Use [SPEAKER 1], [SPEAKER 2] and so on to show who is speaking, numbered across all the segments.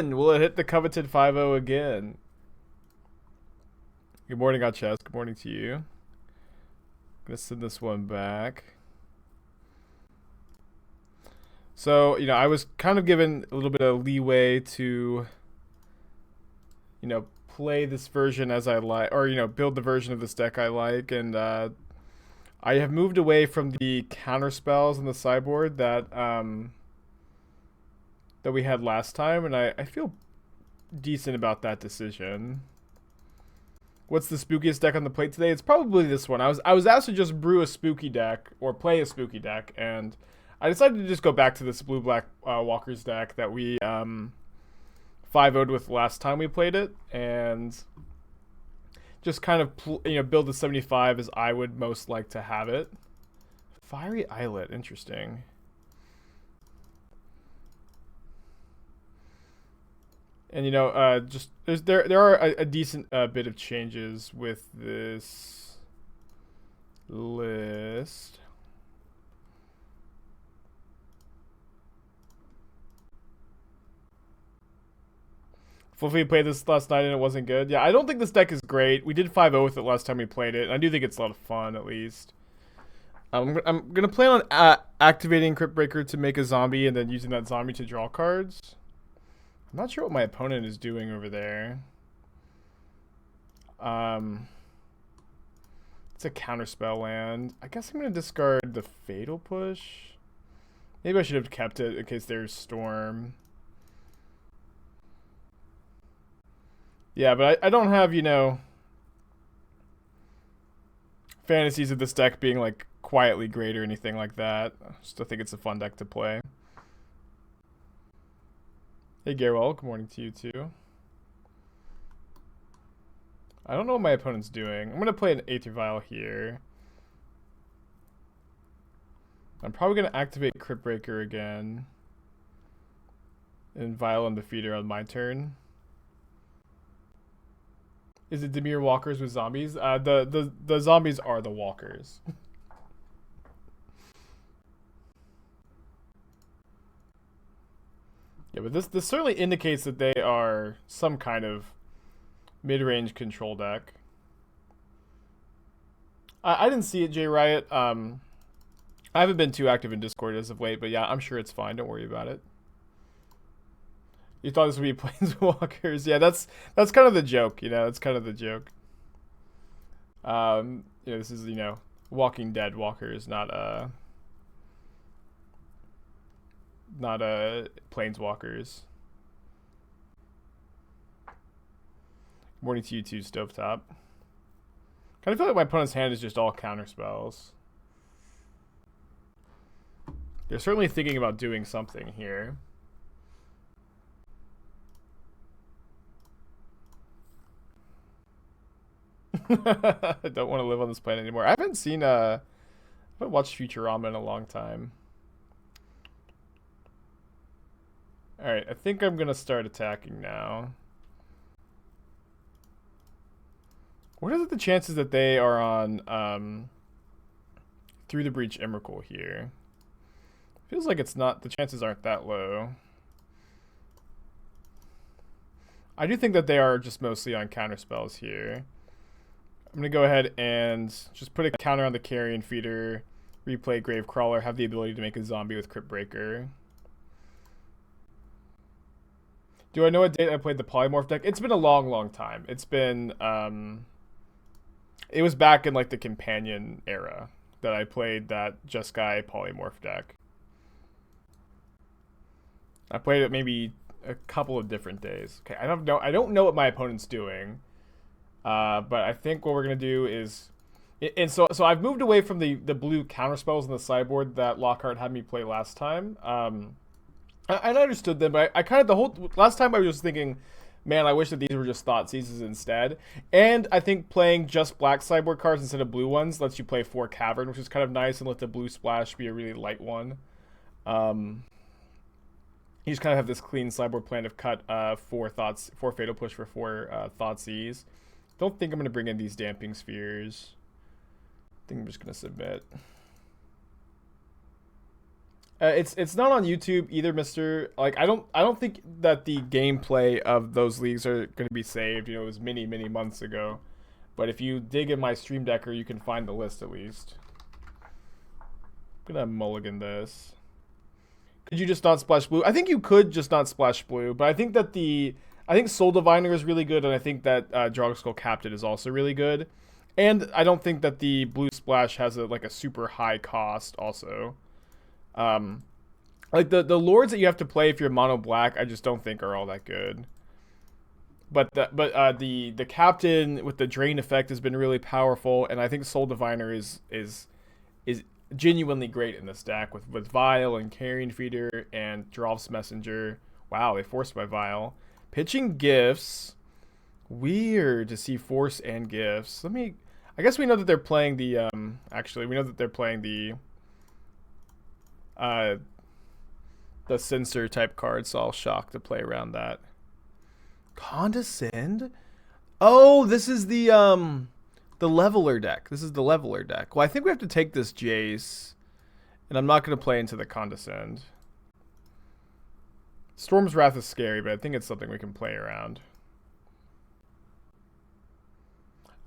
[SPEAKER 1] Will it hit the coveted 5-0 again? Good morning, Chess. Good morning to you. Gonna send this one back. So, I was kind of given a little bit of leeway to, play this version as I like, or, build the version of this deck I like, and I have moved away from the counter spells in the sideboard that we had last time, and I feel decent about that decision. What's the spookiest deck on the plate today? It's probably this one. I was asked to just brew a spooky deck or play a spooky deck, and I decided to just go back to this blue-black Walkers deck that we 5-0'd with last time we played it, and just kind of build the 75 as I would most like to have it. Fiery Islet, interesting. And just there are a decent bit of changes with this list. Fluffy played this last night and it wasn't good. Yeah, I don't think this deck is great. We did 5-0 with it last time we played it. And I do think it's a lot of fun, at least. I'm gonna plan on activating Cryptbreaker to make a zombie and then using that zombie to draw cards. I'm not sure what my opponent is doing over there. It's a counterspell land. I guess I'm gonna discard the Fatal Push. Maybe I should have kept it in case there's Storm. Yeah, but I don't have, fantasies of this deck being, like, quietly great or anything like that. I still think it's a fun deck to play. Hey, Geralf, good morning to you, too. I don't know what my opponent's doing. I'm going to play an Aether Vial here. I'm probably going to activate Cryptbreaker again. And Vial on the Feeder on my turn. Is it Dimir walkers with zombies? The zombies are the walkers. Yeah, but this certainly indicates that they are some kind of mid-range control deck. I didn't see it, J Riot. I haven't been too active in Discord as of late, but yeah, I'm sure it's fine. Don't worry about it. You thought this would be Planeswalkers? Yeah, that's kind of the joke, It's kind of the joke. This is, Walking Dead walkers, not Planeswalkers. Morning to you too, Stovetop. Kind of feel like my opponent's hand is just all counter spells. They're certainly thinking about doing something here. I don't want to live on this planet anymore. I haven't watched Futurama in a long time. Alright, I think I'm gonna start attacking now. What are the chances that they are on Through the Breach Emrakul here? Feels like it's not, the chances aren't that low. I do think that they are just mostly on counter spells here. I'm going to go ahead and just put a counter on the Carrion Feeder, replay Gravecrawler, have the ability to make a zombie with Cryptbreaker. Do I know what date I played the Polymorph deck? It's been a long, long time. It's been, it was back in, like, the Companion era that I played that Jeskai Polymorph deck. I played it maybe a couple of different days. Okay, I don't know what my opponent's doing. But I think what we're going to do is... And so I've moved away from the blue counterspells in the sideboard that Lockhart had me play last time. I understood them, but I kind of... Last time I was just thinking, man, I wish that these were just Thoughtseizes instead. And I think playing just black sideboard cards instead of blue ones lets you play 4 Cavern, which is kind of nice, and let the blue splash be a really light one. You just kind of have this clean sideboard plan of cut 4 Fatal Push for 4 Thoughtseize. Don't think I'm going to bring in these Damping Spheres. I think I'm just going to submit. It's not on YouTube either, Mister. Like I don't think that the gameplay of those leagues are going to be saved. It was many months ago. But if you dig in my Stream Decker, you can find the list at least. I'm gonna mulligan this. Could you just not splash blue? I think you could just not splash blue, but I think that I think Soul Diviner is really good, and I think that Darkslick Captain is also really good. And I don't think that the blue splash has a super high cost also. Like the lords that you have to play if you're mono black, I just don't think are all that good. But the captain with the drain effect has been really powerful, and I think Soul Diviner is genuinely great in this deck with Vial and Carrion Feeder and Geralf's Messenger. Wow, they forced my Vial. Pitching gifts. Weird to see force and gifts. I guess we know that they're playing the actually we know that they're playing the censor type card, so I'll shock to play around that. Condescend? Oh, this is the leveler deck. This is the leveler deck. Well, I think we have to take this Jace, and I'm not going to play into the Condescend. Storm's Wrath is scary, but I think it's something we can play around.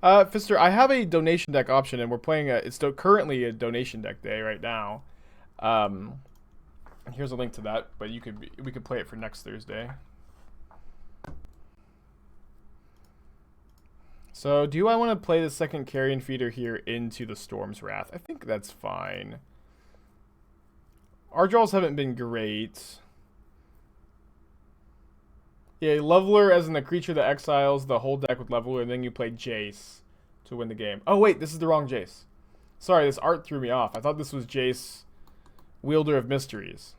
[SPEAKER 1] Fister, I have a donation deck option, and we're playing it's still currently a donation deck day right now. Here's a link to that, but we could play it for next Thursday. So, do I want to play the second Carrion Feeder here into the Storm's Wrath? I think that's fine. Our draws haven't been great. Yeah, Leveler as in the creature that exiles the whole deck with Leveler, and then you play Jace to win the game. Oh, wait, this is the wrong Jace. Sorry, this art threw me off. I thought this was Jace, Wielder of Mysteries.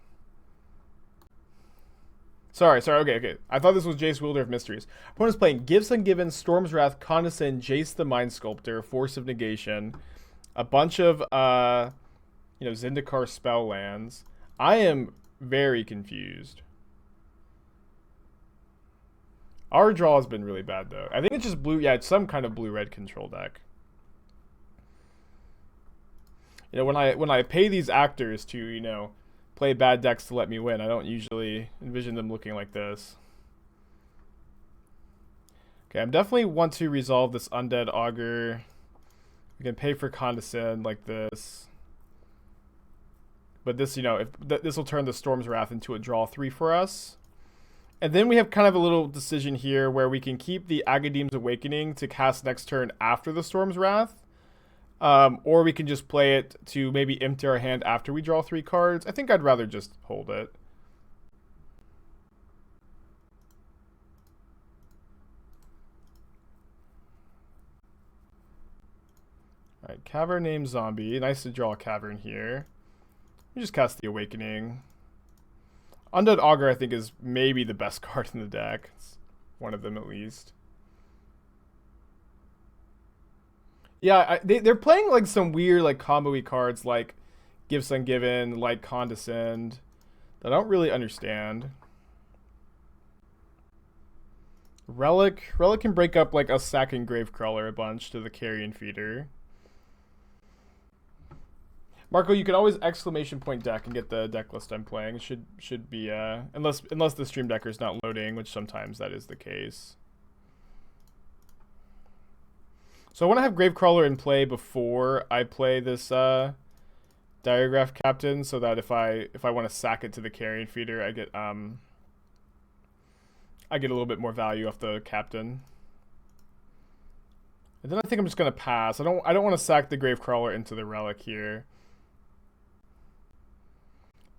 [SPEAKER 1] Sorry, okay. I thought this was Jace, Wielder of Mysteries. Opponent's playing Gifts Ungiven, Storm's Wrath, Condescend, Jace the Mind Sculptor, Force of Negation, a bunch of, Zendikar spell lands. I am very confused. Our draw has been really bad, though. I think it's just blue. Yeah, it's some kind of blue-red control deck. When I pay these actors to, play bad decks to let me win, I don't usually envision them looking like this. Okay, I definitely want to resolve this Undead Augur. We can pay for Condescend like this. But this, this will turn the Storm's Wrath into a draw 3 for us. And then we have kind of a little decision here where we can keep the Agadeem's Awakening to cast next turn after the Storm's Wrath. Or we can just play it to maybe empty our hand after we draw 3 cards. I think I'd rather just hold it. Alright, Cavern named Zombie. Nice to draw a Cavern here. We just cast the Awakening. Undead Augur, I think, is maybe the best card in the deck. It's one of them, at least. Yeah, they're playing, like, some weird, like, combo-y cards, like Gifts Ungiven, like Condescend, that I don't really understand. Relic can break up, like, us sacking Gravecrawler a bunch to the Carrion Feeder. Marco, you can always exclamation point deck and get the deck list I'm playing. Should be unless the Stream Decker is not loading, which sometimes that is the case. So I want to have Gravecrawler in play before I play this Diregraf Captain, so that if I want to sack it to the Carrion Feeder, I get a little bit more value off the Captain. And then I think I'm just gonna pass. I don't want to sack the Gravecrawler into the Relic here.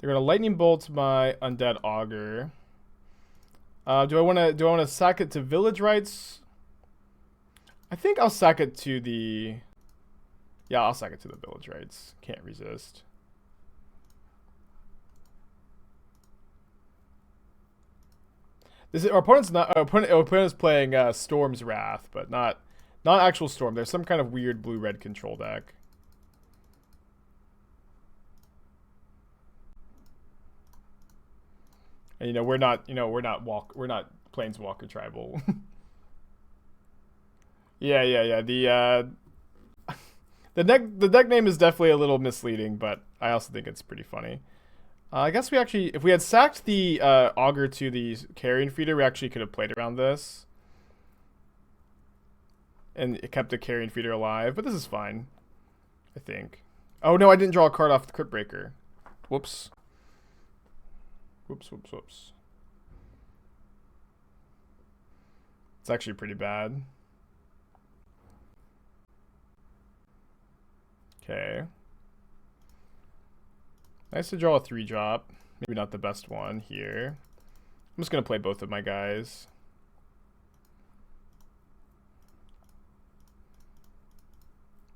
[SPEAKER 1] They're gonna Lightning Bolt my Undead Augur. Do I want to sack it to Village Rites? I think I'll sack it to the... Yeah, I'll sack it to the Village Rites. Can't resist. Our opponent's playing Storm's Wrath, but not actual Storm. There's some kind of weird blue-red control deck. And we're not Planeswalker Tribal. Yeah. The deck name is definitely a little misleading, but I also think it's pretty funny. I guess we actually, if we had sacked the Augur to the Carrion Feeder, we actually could have played around this. And it kept the Carrion Feeder alive, but this is fine, I think. Oh no, I didn't draw a card off the Cryptbreaker. Whoops. Whoops. It's actually pretty bad. Okay. Nice to draw a 3-drop. Maybe not the best one here. I'm just going to play both of my guys.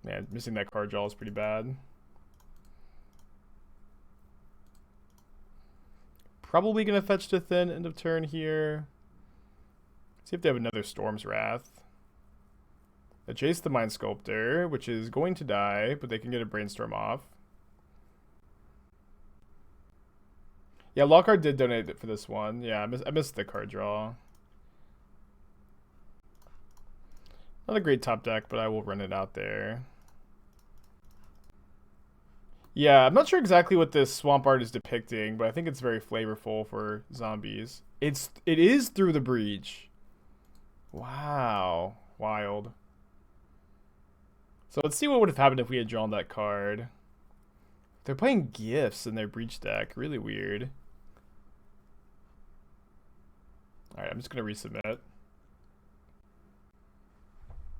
[SPEAKER 1] Man, missing that card draw is pretty bad. Probably going to fetch to thin end of turn here. See if they have another Storm's Wrath. Adjacent the Mind Sculptor, which is going to die, but they can get a Brainstorm off. Yeah, Lockhart did donate it for this one. Yeah, I missed the card draw. Not a great top deck, but I will run it out there. Yeah, I'm not sure exactly what this swamp art is depicting, but I think it's very flavorful for zombies. It is Through the Breach. Wow. Wild. So let's see what would have happened if we had drawn that card. They're playing Gifts in their Breach deck. Really weird. Alright, I'm just going to resubmit.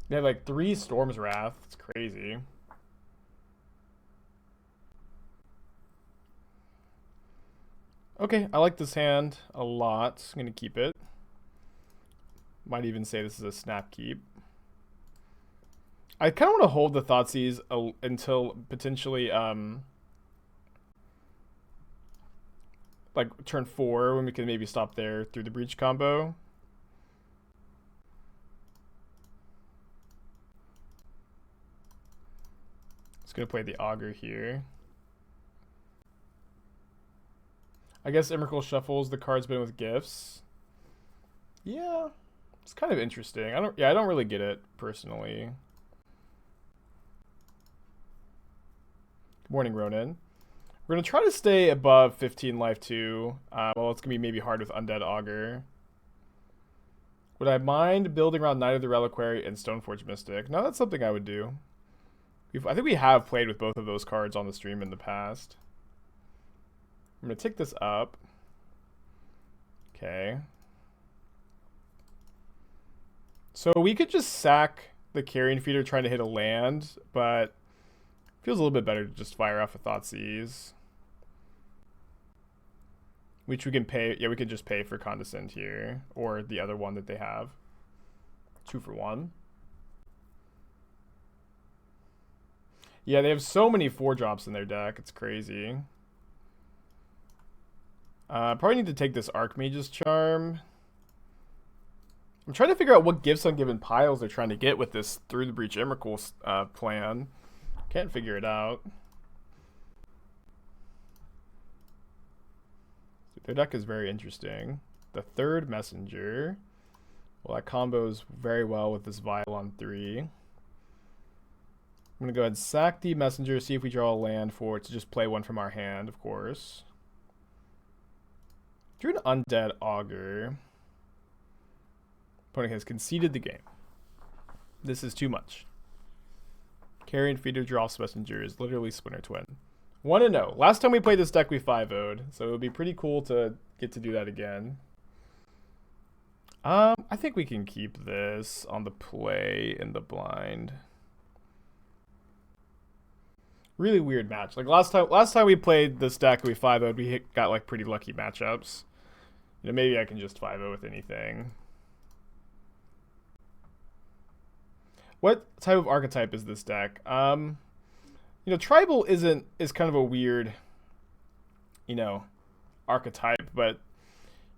[SPEAKER 1] They have like 3 Storm's Wrath. It's crazy. Okay, I like this hand a lot. I'm going to keep it. Might even say this is a snap keep. I kind of want to hold the Thoughtseize until potentially like turn 4 when we can maybe stop there through the Breach combo. Just gonna play the Augur here. I guess Emrakul shuffles the cards been with Gifts. Yeah, it's kind of interesting. I don't really get it personally. Good morning, Ronan. We're going to try to stay above 15 life too. Well, it's going to be maybe hard with Undead Augur. Would I mind building around Knight of the Reliquary and Stoneforge Mystic? No, that's something I would do. I think we have played with both of those cards on the stream in the past. I'm going to tick this up. Okay. So we could just sack the Carrion Feeder trying to hit a land, but feels a little bit better to just fire off a Thoughtseize. Which we can pay. Yeah, we could just pay for Condescend here. Or the other one that they have. 2 for 1. Yeah, they have so many 4-drops in their deck. It's crazy. Probably need to take this Archmage's Charm. I'm trying to figure out what Gifts on Given Piles they're trying to get with this Through the Breach Emrakul plan. Can't figure it out. Their deck is very interesting. The 3rd Messenger. Well, that combos very well with this Vial on 3. I'm going to go ahead and sack the Messenger, see if we draw a land for it to just play one from our hand, of course. Drew an Undead Augur. Opponent has conceded the game. This is too much. Carrion Feeder, Geralf's Messenger is literally Splinter Twin. 1-0. Last time we played this deck, we 5-0'd, so it would be pretty cool to get to do that again. I think we can keep this on the play in the blind. Really weird match. Like last time we played this deck, we 5-0'd, we got like pretty lucky matchups. You know, maybe I can just 5-0 with anything. What type of archetype is this deck? You know, tribal is kind of a weird, you know, archetype, but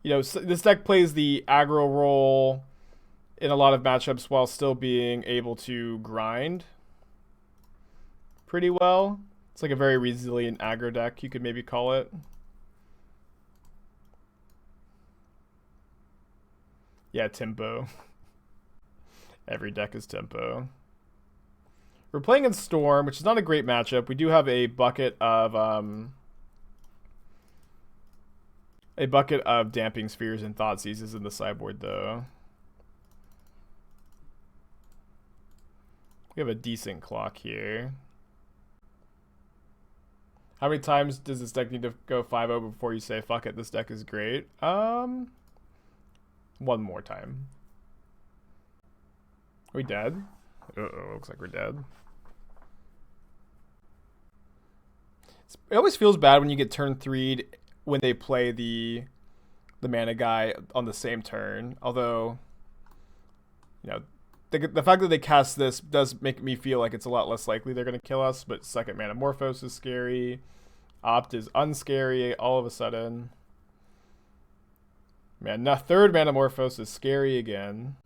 [SPEAKER 1] you know, this deck plays the aggro role in a lot of matchups while still being able to grind pretty well. It's like a very resilient aggro deck, you could maybe call it. Yeah, tempo. Every deck is tempo. We're playing in Storm, which is not a great matchup. We do have a bucket of A bucket of Damping Spheres and Thoughtseize is in the sideboard, though. We have a decent clock here. How many times does this deck need to go 5-0 before you say, fuck it, this deck is great? One more time. Are we dead? Uh-oh, looks like we're dead. It always feels bad when you get turn 3'd when they play the mana guy on the same turn. Although, you know, the fact that they cast this does make me feel like it's a lot less likely they're going to kill us. But second Manamorphose is scary. Opt is unscary all of a sudden. Man, now third Manamorphose is scary again.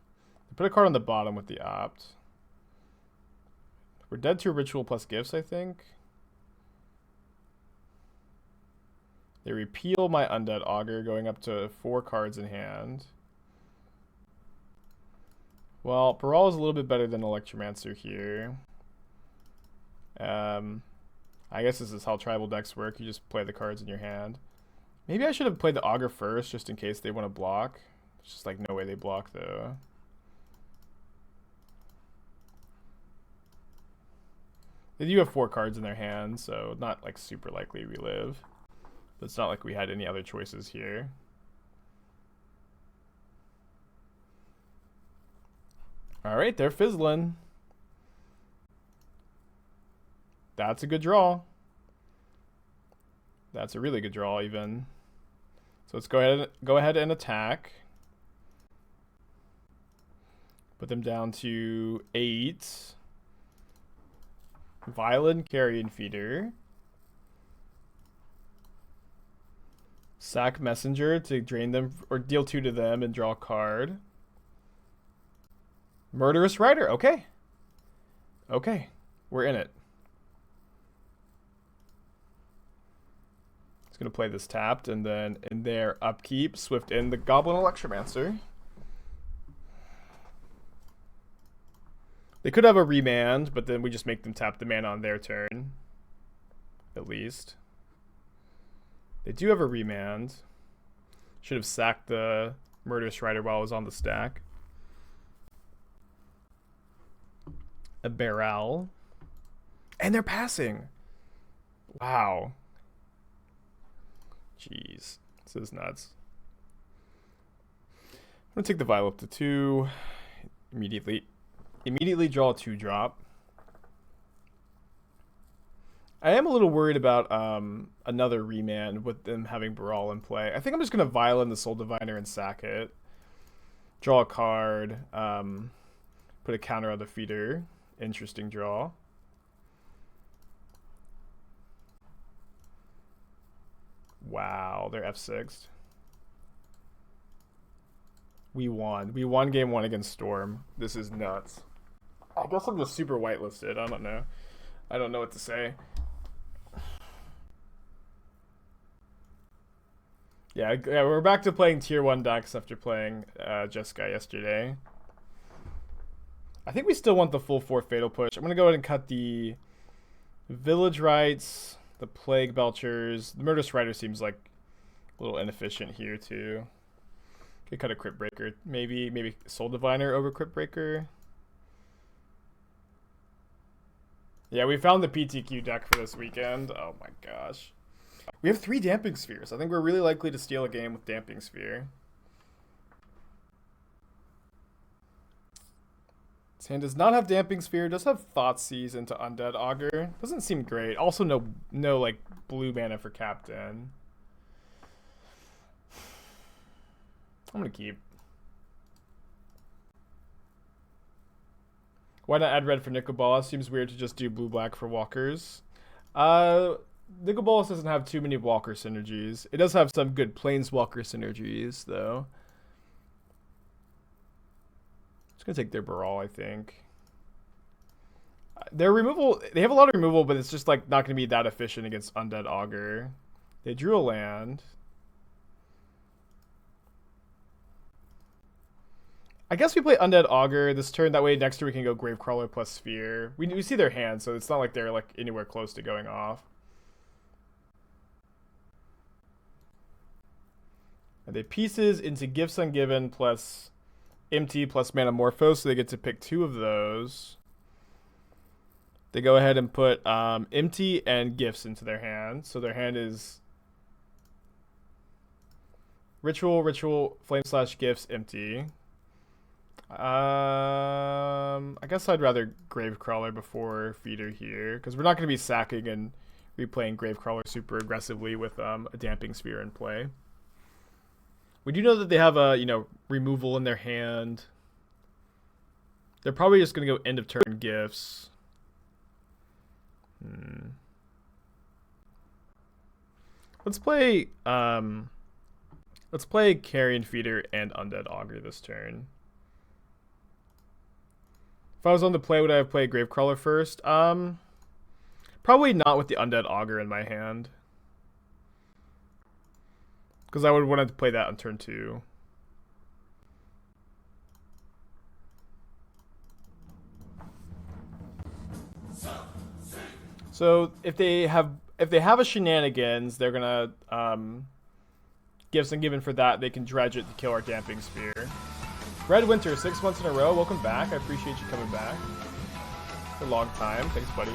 [SPEAKER 1] Put a card on the bottom with the Opt. We're dead to Ritual plus Gifts, I think. They repeal my Undead Augur, going up to 4 cards in hand. Well, Baral is a little bit better than Electromancer here. I guess this is how tribal decks work. You just play the cards in your hand. Maybe I should have played the Augur first, just in case they want to block. It's just like no way they block, though. They do have 4 cards in their hand, so not like super likely we live. But it's not like we had any other choices here. All right, they're fizzling. That's a good draw. That's a really good draw, even. So let's go ahead and attack. Put them down to 8. Vial and Carrion Feeder. Sack Messenger to drain them or deal 2 to them and draw a card. Murderous Rider. Okay. Okay. We're in it. It's going to play this tapped, and then in their upkeep, Swift in the Goblin Electromancer. They could have a remand, but then we just make them tap the mana on their turn. At least. They do have a remand. Should have sacked the Murderous Rider while I was on the stack. A Barrel. And they're passing. Wow. Jeez. This is nuts. I'm going to take the Vial up to 2. Immediately draw a 2-drop. I am a little worried about another remand with them having Baral in play. I think I'm just going to Vial in the Soul Diviner and sack it. Draw a card. Put a counter on the feeder. Interesting draw. Wow, they're F6'd. We won. We won game 1 against Storm. This is nuts. I guess I'm just super whitelisted. I don't know. I don't know what to say. Yeah, we're back to playing tier 1 decks after playing Jeskai yesterday. I think we still want the full 4 Fatal Push. I'm going to go ahead and cut the Village Rites, the Plague Belchers. The Murderous Rider seems like a little inefficient here, too. Could cut a Cryptbreaker. Maybe Soul Diviner over Cryptbreaker. Yeah, we found the PTQ deck for this weekend. Oh my gosh. We have 3 Damping Spheres. I think we're really likely to steal a game with Damping Sphere. This hand does not have Damping Sphere. It does have Thoughtseize into Undead Augur. Doesn't seem great. Also no like blue mana for Captain. I'm gonna keep. Why not add red for Nicobolas? Seems weird to just do blue-black for walkers. Nicobolas doesn't have too many walker synergies. It does have some good planeswalker synergies, though. Just gonna take their Baral, I think. Their removal, they have a lot of removal, but it's just like not gonna be that efficient against Undead Augur. They drew a land. I guess we play Undead Augur this turn. That way next turn we can go Gravecrawler plus Sphere. We see their hand, so it's not like they're like anywhere close to going off. And they pieces into Gifts Ungiven plus Empty plus Manamorphose, so they get to pick 2 of those. They go ahead and put Empty and Gifts into their hand. So their hand is Ritual, Flame/Gifts, Empty. I guess I'd rather Gravecrawler before Feeder here, because we're not going to be sacking and replaying Gravecrawler super aggressively with a Damping Sphere in play. We do know that they have a, removal in their hand. They're probably just going to go end of turn Gifts. Let's play Carrion Feeder and Undead Augur this turn. If I was on the play, would I have played Gravecrawler first? Probably not with the Undead Augur in my hand. Because I would want to play that on turn 2. So if they have a Shenanigans, they're gonna Gifts Ungiven for that. They can dredge it to kill our Damping Sphere. Red Winter, 6 months in a row. Welcome back. I appreciate you coming back. For a long time. Thanks, buddy.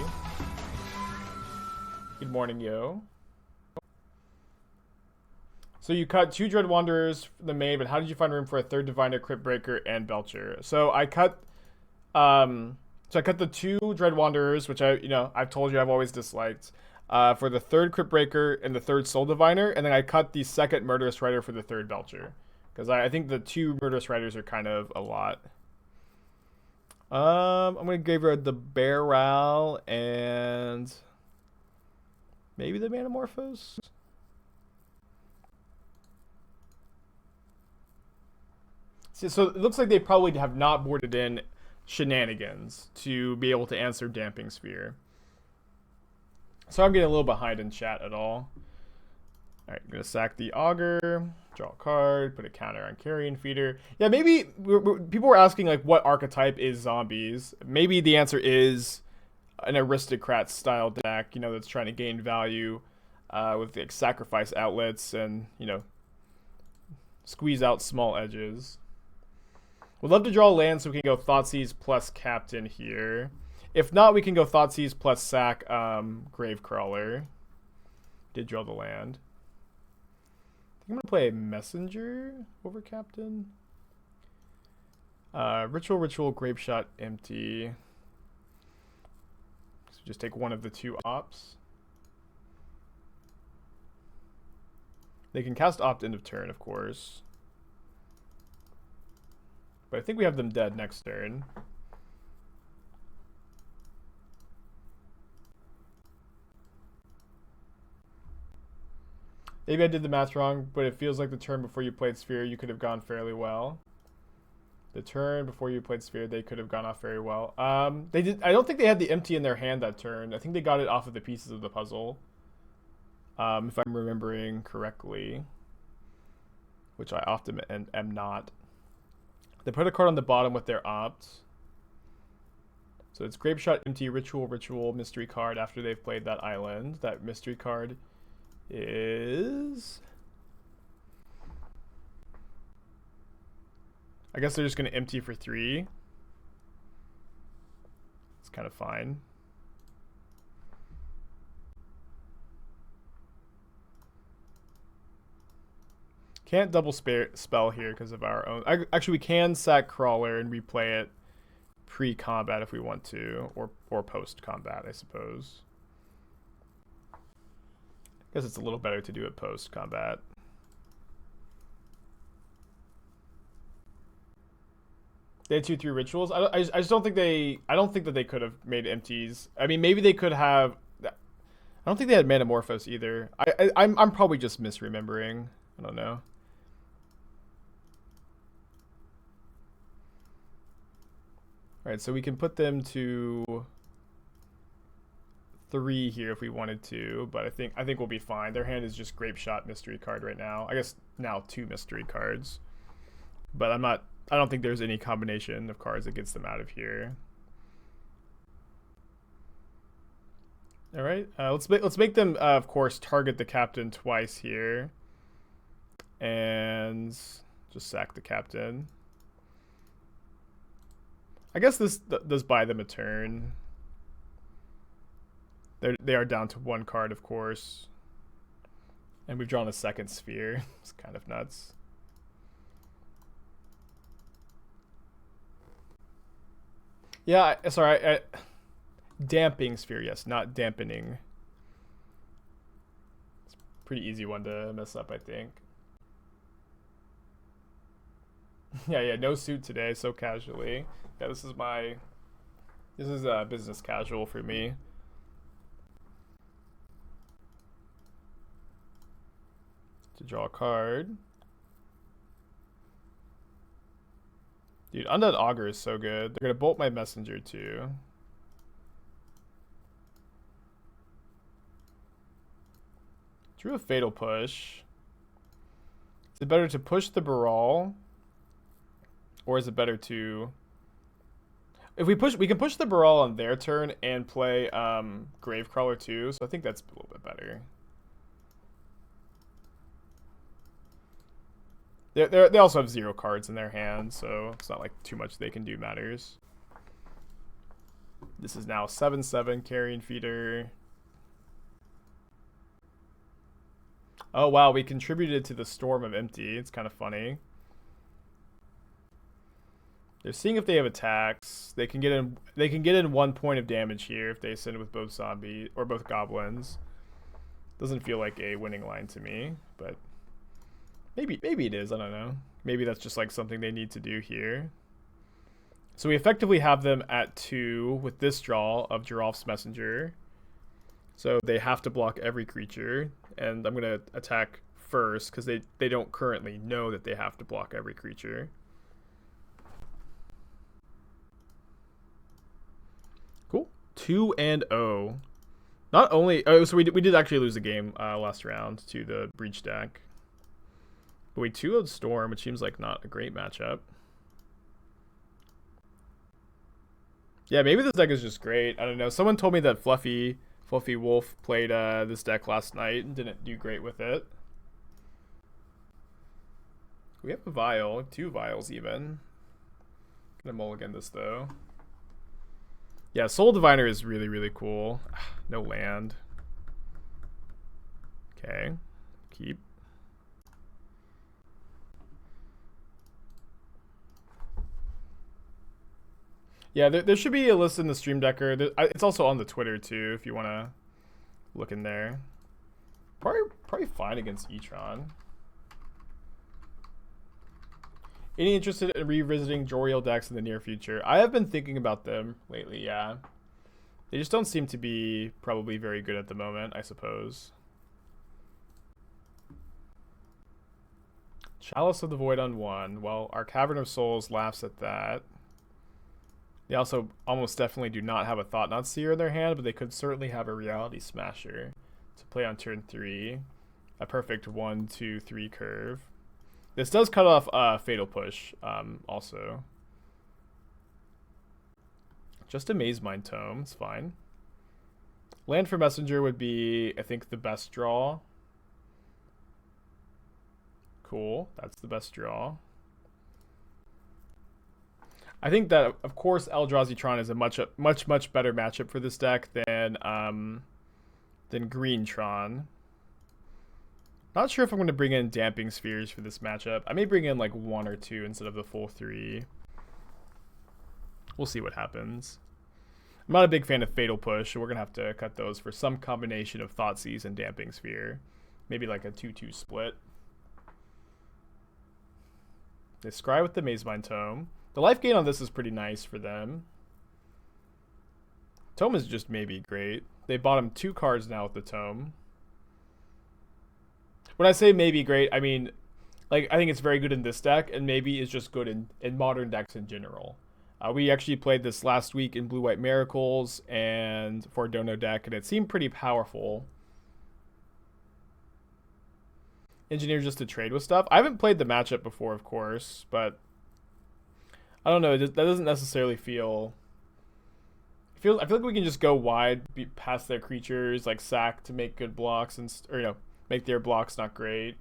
[SPEAKER 1] Good morning, yo. So you cut 2 Dread Wanderers from the main, but how did you find room for a 3rd Diviner, Cryptbreaker, and Belcher? So I cut the 2 Dread Wanderers, which I've told you I've always disliked, for the 3rd Cryptbreaker and the 3rd Soul Diviner, and then I cut the 2nd Murderous Rider for the 3rd Belcher. Because I think the 2 Murderous Riders are kind of a lot. I'm going to graveyard the Vial and maybe the Manamorphose. So it looks like they probably have not boarded in Shenanigans to be able to answer Damping Sphere. So I'm getting a little behind in chat at all. Alright, I'm going to sack the Augur, draw a card, put a counter on Carrion Feeder. Yeah, maybe people were asking like what archetype is zombies. Maybe the answer is an aristocrat style deck, that's trying to gain value with like sacrifice outlets and, squeeze out small edges. We'd love to draw land so we can go Thoughtseize plus Captain here. If not, we can go Thoughtseize plus sack Gravecrawler. Did draw the land. I'm going to play Messenger over Captain. Ritual, Grapeshot, Empty. So just take one of the 2 ops. They can cast Opt end of turn, of course. But I think we have them dead next turn. Maybe I did the math wrong, but it feels like the turn before you played Sphere, you could have gone fairly well. The turn before you played Sphere, they could have gone off very well. They did. I don't think they had the Empty in their hand that turn. I think they got it off of the pieces of the puzzle. If I'm remembering correctly. Which I often am not. They put a card on the bottom with their opt. So it's Grapeshot, Empty, Ritual, Mystery card after they've played that island. That mystery card is... I guess they're just going to Empty for 3. It's kind of fine. Can't double spell here because of our own... Actually, we can sack Crawler and replay it pre-combat if we want to, or post-combat, I suppose. I guess it's a little better to do it post-combat. They had 2-3 rituals. I just don't think they... I don't think that they could have made empties. I mean, maybe they could have... I don't think they had Manamorphose either. I'm probably just misremembering. I don't know. Alright, so we can put them to 3 here if we wanted to, but I think we'll be fine. Their hand is just Grapeshot mystery card right now. I guess now 2 mystery cards. But I don't think there's any combination of cards that gets them out of here. Alright, let's make them of course target the captain twice here. and just sack the captain. I guess this does buy them a turn. They are down to 1 card, of course. And we've drawn a second sphere. It's kind of nuts. Yeah, sorry. Damping sphere, yes, not dampening. It's a pretty easy one to mess up, I think. Yeah, no suit today, so casually. Yeah, this is business casual for me. To draw a card. Dude, Undead Augur is so good. They're gonna bolt my messenger too. Drew a fatal push. Is it better to push the Baral? Or is it better to... If we can push the Baral on their turn and play Gravecrawler too, so I think that's a little bit better. They also have 0 cards in their hand, so it's not like too much they can do matters. This is now 7/7 Carrion Feeder. Oh wow, we contributed to the Storm of Empty. It's kind of funny. They're seeing if they have attacks. They can get in 1 point of damage here if they send with both zombie or both goblins. Doesn't feel like a winning line to me, but maybe it is. I don't know. Maybe that's just like something they need to do here. So we effectively have them at 2 with this draw of Geralf's Messenger. So they have to block every creature, and I'm gonna attack first because they don't currently know that they have to block every creature. Cool. 2-0. Not only... Oh, so we did actually lose a game last round to the Breach deck. But we 2-0'd Storm, which seems like not a great matchup. Yeah, maybe this deck is just great. I don't know. Someone told me that Fluffy Wolf played this deck last night and didn't do great with it. We have a Vial. 2 Vials even. Gonna mulligan this though. Yeah, Soul Diviner is really, really cool. No land. Okay. Keep. Yeah, there should be a list in the Stream Decker. It's also on the Twitter too, if you want to look in there. Probably fine against Etron. Any interested in revisiting Joriel decks in the near future? I have been thinking about them lately, yeah. They just don't seem to be probably very good at the moment, I suppose. Chalice of the Void on 1. Well, our Cavern of Souls laughs at that. They also almost definitely do not have a Thought-Knot Seer in their hand, but they could certainly have a Reality Smasher to play on turn 3. A perfect 1-2-3 curve. This does cut off Fatal Push, also. Just a Maze Mind Tome, it's fine. Land for Messenger would be, I think, the best draw. Cool, that's the best draw. I think that, of course, Eldrazi Tron is a much better matchup for this deck than Green Tron. Not sure if I'm going to bring in Damping Spheres for this matchup. I may bring in like 1 or 2 instead of the full 3. We'll see what happens. I'm not a big fan of Fatal Push, so we're going to have to cut those for some combination of Thoughtseize and Damping Sphere. Maybe like a 2-2 split. They scry with the Mazemind Tome. The life gain on this is pretty nice for them. Tome is just maybe great. They bought him 2 cards now with the Tome. When I say maybe great, I mean, like, I think it's very good in this deck, and maybe is just good in modern decks in general. We actually played this last week in Blue-White Miracles and for a Dono deck, and it seemed pretty powerful. Engineer just to trade with stuff. I haven't played the matchup before, of course, but I don't know. That doesn't necessarily feel... I feel like we can just go wide past their creatures, like sack to make good blocks, or, you know, make their blocks not great.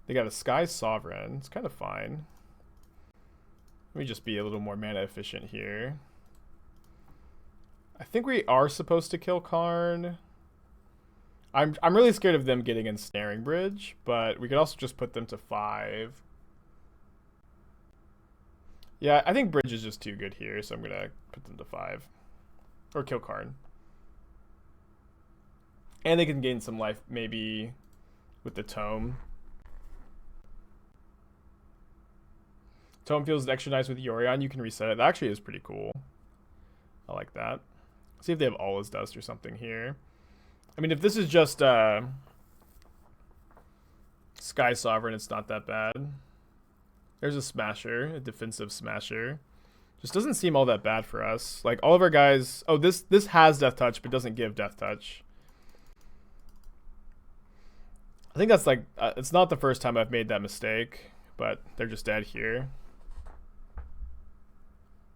[SPEAKER 1] They got a Sky Sovereign. It's kind of fine. Let me just be a little more mana efficient here. I think we are supposed to kill Karn. I'm really scared of them getting Ensnaring Bridge, but we could also just put them to 5. Yeah, I think Bridge is just too good here, so I'm gonna put them to 5. Or kill Karn. And they can gain some life, maybe, with the Tome. Tome feels extra nice with Yorion. You can reset it. That actually is pretty cool. I like that. See if they have Allah's Dust or something here. I mean, if this is just Sky Sovereign, it's not that bad. There's a Smasher, a defensive Smasher. Just doesn't seem all that bad for us. Like, all of our guys... Oh, this has Death Touch, but doesn't give Death Touch. I think that's like... it's not the first time I've made that mistake, but they're just dead here.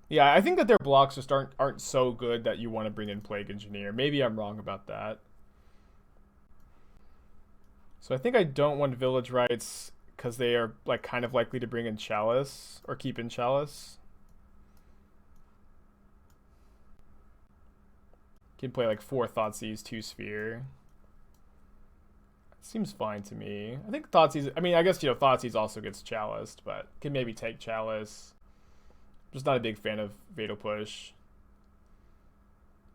[SPEAKER 1] Yeah, I think that their blocks just aren't so good that you want to bring in Plague Engineer. Maybe I'm wrong about that. So I think I don't want Village Rites because they are like kind of likely to bring in Chalice or keep in Chalice. Can play like 4 Thoughtseize, 2 Sphere. Seems fine to me. I think Thoughtseize... I mean, I guess, you know, Thoughtseize also gets Chaliced, but can maybe take Chalice. Just not a big fan of Fatal Push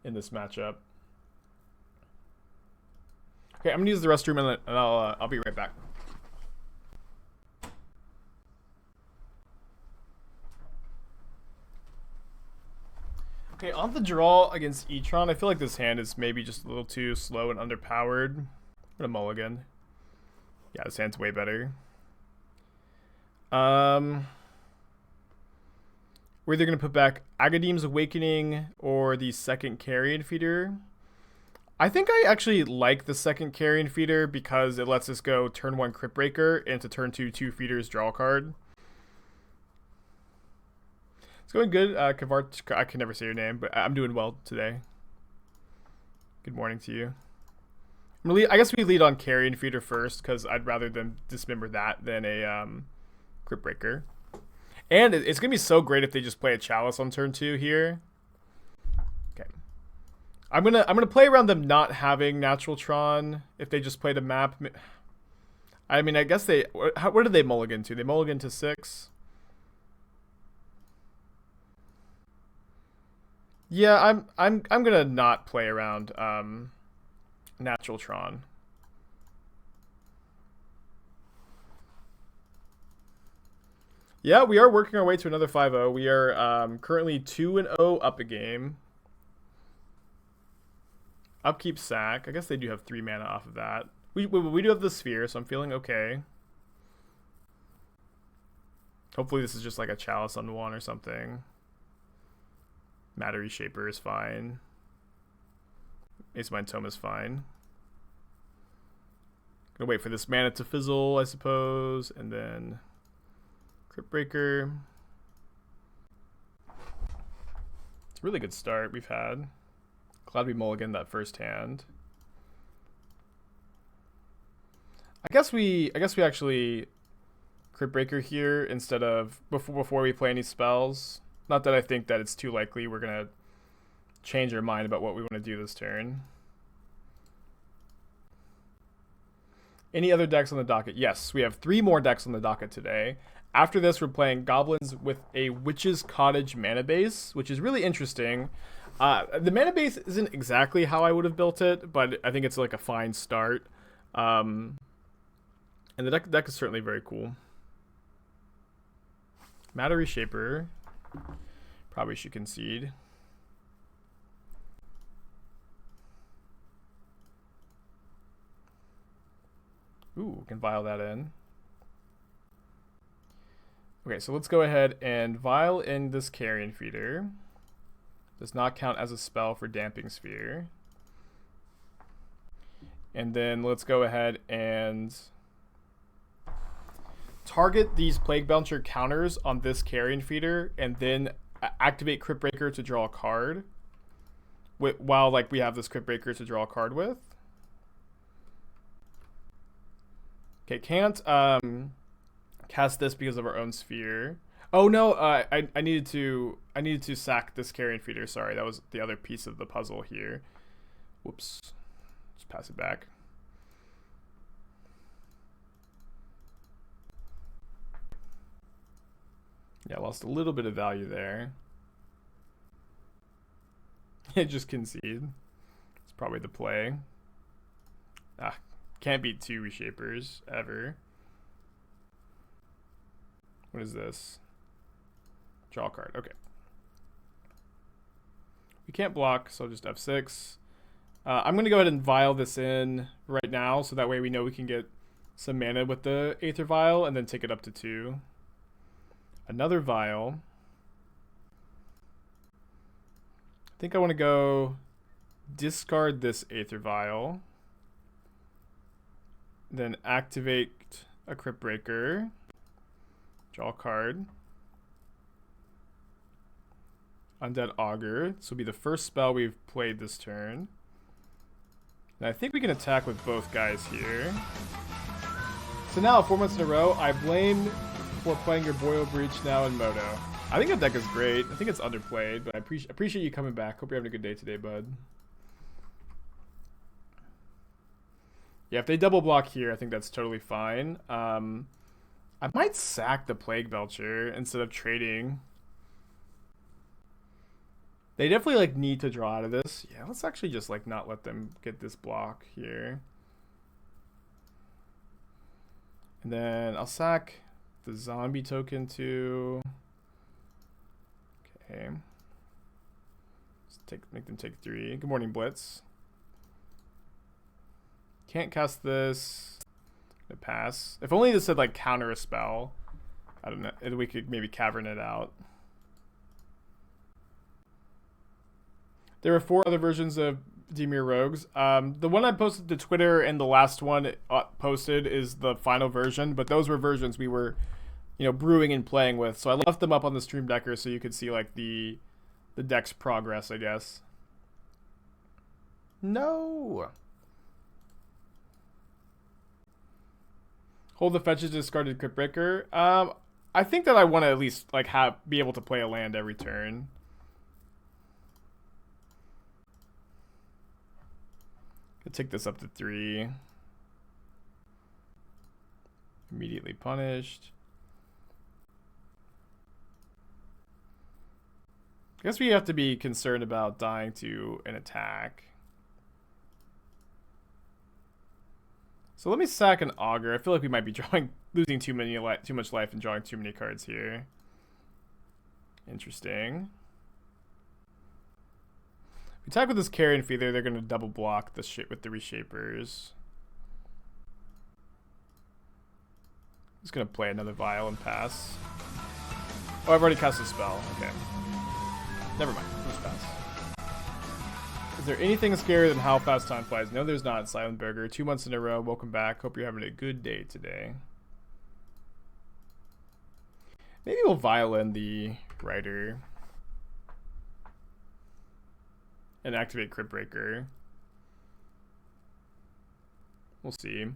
[SPEAKER 1] in this matchup. Okay, I'm gonna use the restroom and I'll be right back. Okay, on the draw against Etron, I feel like this hand is maybe just a little too slow and underpowered. I'm gonna mulligan. Yeah, this hand's way better. We're either going to put back Agadeem's Awakening or the second Carrion Feeder. I think I actually like the second Carrion Feeder because it lets us go turn 1 Cryptbreaker into turn 2 Feeders, draw a card. It's going good. Kavart, I can never say your name, but I'm doing well today. Good morning to you. I guess we lead on Carrion Feeder first because I'd rather them dismember that than a Cryptbreaker. And it's going to be so great if they just play a Chalice on turn 2 here. Okay. I'm gonna play around them not having Natural Tron if they just played a map. I mean, I guess they... What did they mulligan to? They mulligan to 6? Yeah, I'm gonna not play around Natural Tron. Yeah, we are working our way to another 5-0. We are currently 2-0 up a game. Upkeep sack. I guess they do have 3 mana off of that. We do have the Sphere, so I'm feeling okay. Hopefully this is just like a Chalice on 1 or something. Watery Shaper is fine. Ace of Mind Tome is fine. Gonna wait for this mana to fizzle, I suppose, and then... Cryptbreaker. It's a really good start we've had. Glad we mulliganed that first hand. I guess we actually Cryptbreaker here instead of before we play any spells. Not that I think that it's too likely we're gonna change our mind about what we want to do this turn. Any other decks on the docket? Yes, we have 3 more decks on the docket today. After this, we're playing Goblins with a Witch's Cottage mana base, which is really interesting. The mana base isn't exactly how I would have built it, but I think it's like a fine start. And the deck is certainly very cool. Watery Shaper. Probably should concede. Ooh, can Vial that in. Okay, so let's go ahead and Vial in this Carrion Feeder. Does not count as a spell for Damping Sphere. And then let's go ahead and target these Plague Belcher counters on this Carrion Feeder, and then activate Cryptbreaker to draw a card. While like we have this Cryptbreaker to draw a card with. Okay, can't cast this because of our own sphere. Oh no, I needed to sack this Carrion Feeder. Sorry, that was the other piece of the puzzle here. Whoops. Just pass it back. Yeah, lost a little bit of value there. Just concede. It's probably the play. Can't beat 2 reshapers ever. What is this? Draw card. Okay. We can't block, so just F6. I'm going to go ahead and Vial this in right now, so that way we know we can get some mana with the Aether Vial, and then take it up to 2. Another Vial. I think I want to go discard this Aether Vial. Then activate a Cryptbreaker. Draw a card. Undead Augur. This will be the first spell we've played this turn. And I think we can attack with both guys here. So now, 4 months in a row, I blame for playing your Boil Breach now in Moto. I think that deck is great. I think it's underplayed, but I appreciate you coming back. Hope you're having a good day today, bud. Yeah, if they double block here, I think that's totally fine. I might sack the Plague Belcher instead of trading. They definitely like need to draw out of this. Yeah, let's actually just like not let them get this block here. And then I'll sack the zombie token too. Okay. Let's make them take 3. Good morning, Blitz. Can't cast this. Gonna pass. If only this said like counter a spell. I don't know. We could maybe cavern it out. There were 4 other versions of Dimir Rogues. The one I posted to Twitter and the last one posted is the final version, but those were versions we were, brewing and playing with. So I left them up on the Stream Decker so you could see like the deck's progress, I guess. No. Hold the fetches, discarded Cryptbreaker. I think that I want to at least like be able to play a land every turn. I'll take this up to 3. Immediately punished. I guess we have to be concerned about dying to an attack. So let me sack an Augur. I feel like we might be losing too much life and drawing too many cards here. Interesting. If we attack with this Carrion Feeder, they're going to double block the shit with the reshapers. I'm just going to play another Vial and pass. Oh, I've already cast a spell. Okay. Never mind. Just pass. Is there anything scarier than how fast time flies? No, there's not. Silent Burger. 2 months in a row. Welcome back. Hope you're having a good day today. Maybe we'll Vial in the Rider. And activate Cryptbreaker. We'll see. Kind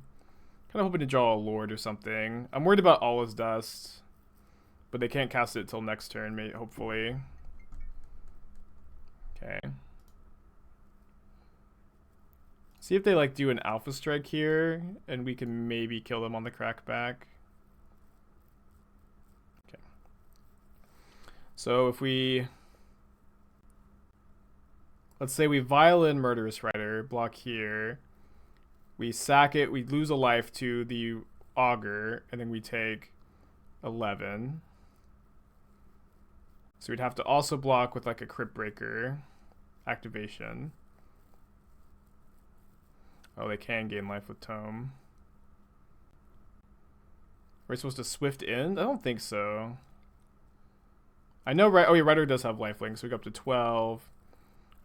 [SPEAKER 1] of hoping to draw a Lord or something. I'm worried about All Is Dust. But they can't cast it till next turn, hopefully. Okay. See if they like do an Alpha Strike here, and we can maybe kill them on the crackback. Okay. So if we... Let's say we Vial in Murderous Rider, block here. We sack it, we lose a life to the Augur, and then we take 11. So we'd have to also block with like a Cryptbreaker activation. Oh, they can gain life with Tome. Are we supposed to Swift in? I don't think so. I know, right? Oh, yeah, Rider does have lifelink, so we go up to 12.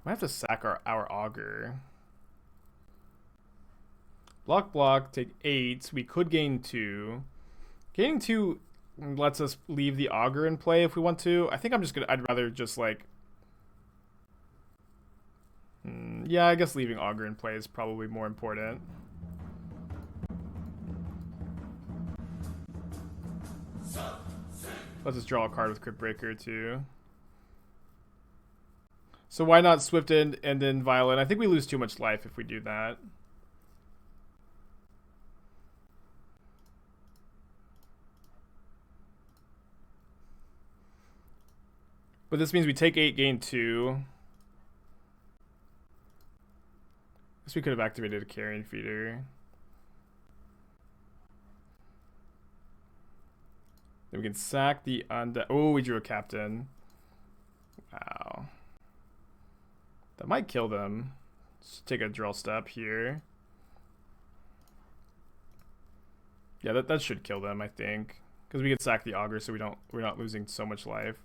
[SPEAKER 1] I might have to sack our Augur. Block, take 8. We could gain 2. Gaining 2 lets us leave the Augur in play if we want to. I think I'd rather just like... yeah, I guess leaving Augur in play is probably more important. Let's just draw a card with Cryptbreaker too. So why not Swift and then Vial? I think we lose too much life if we do that. But this means we take 8, gain 2. Guess we could have activated a Carrion Feeder. Then we can sack the Undead. Oh, we drew a Captain. Wow. That might kill them. Let's take a draw step here. Yeah, that should kill them, I think. Because we can sack the Augur so we're not losing so much life.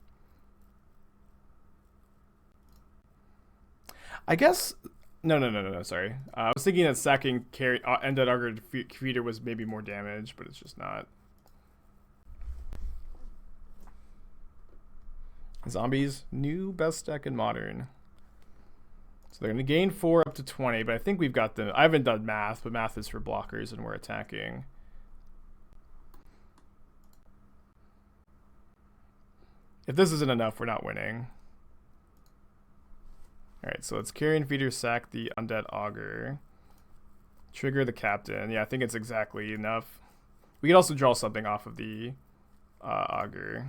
[SPEAKER 1] I guess no, sorry. I was thinking that sacking Undead Augur Feeder was maybe more damage, but it's just not. Zombies, new best deck in Modern. So they're going to gain 4 up to 20, but I think we've got them. I haven't done math, but math is for blockers and we're attacking. If this isn't enough, we're not winning. Alright, so let's Carrion Feeder, sack the Undead Augur. Trigger the Captain. Yeah, I think it's exactly enough. We can also draw something off of the Augur.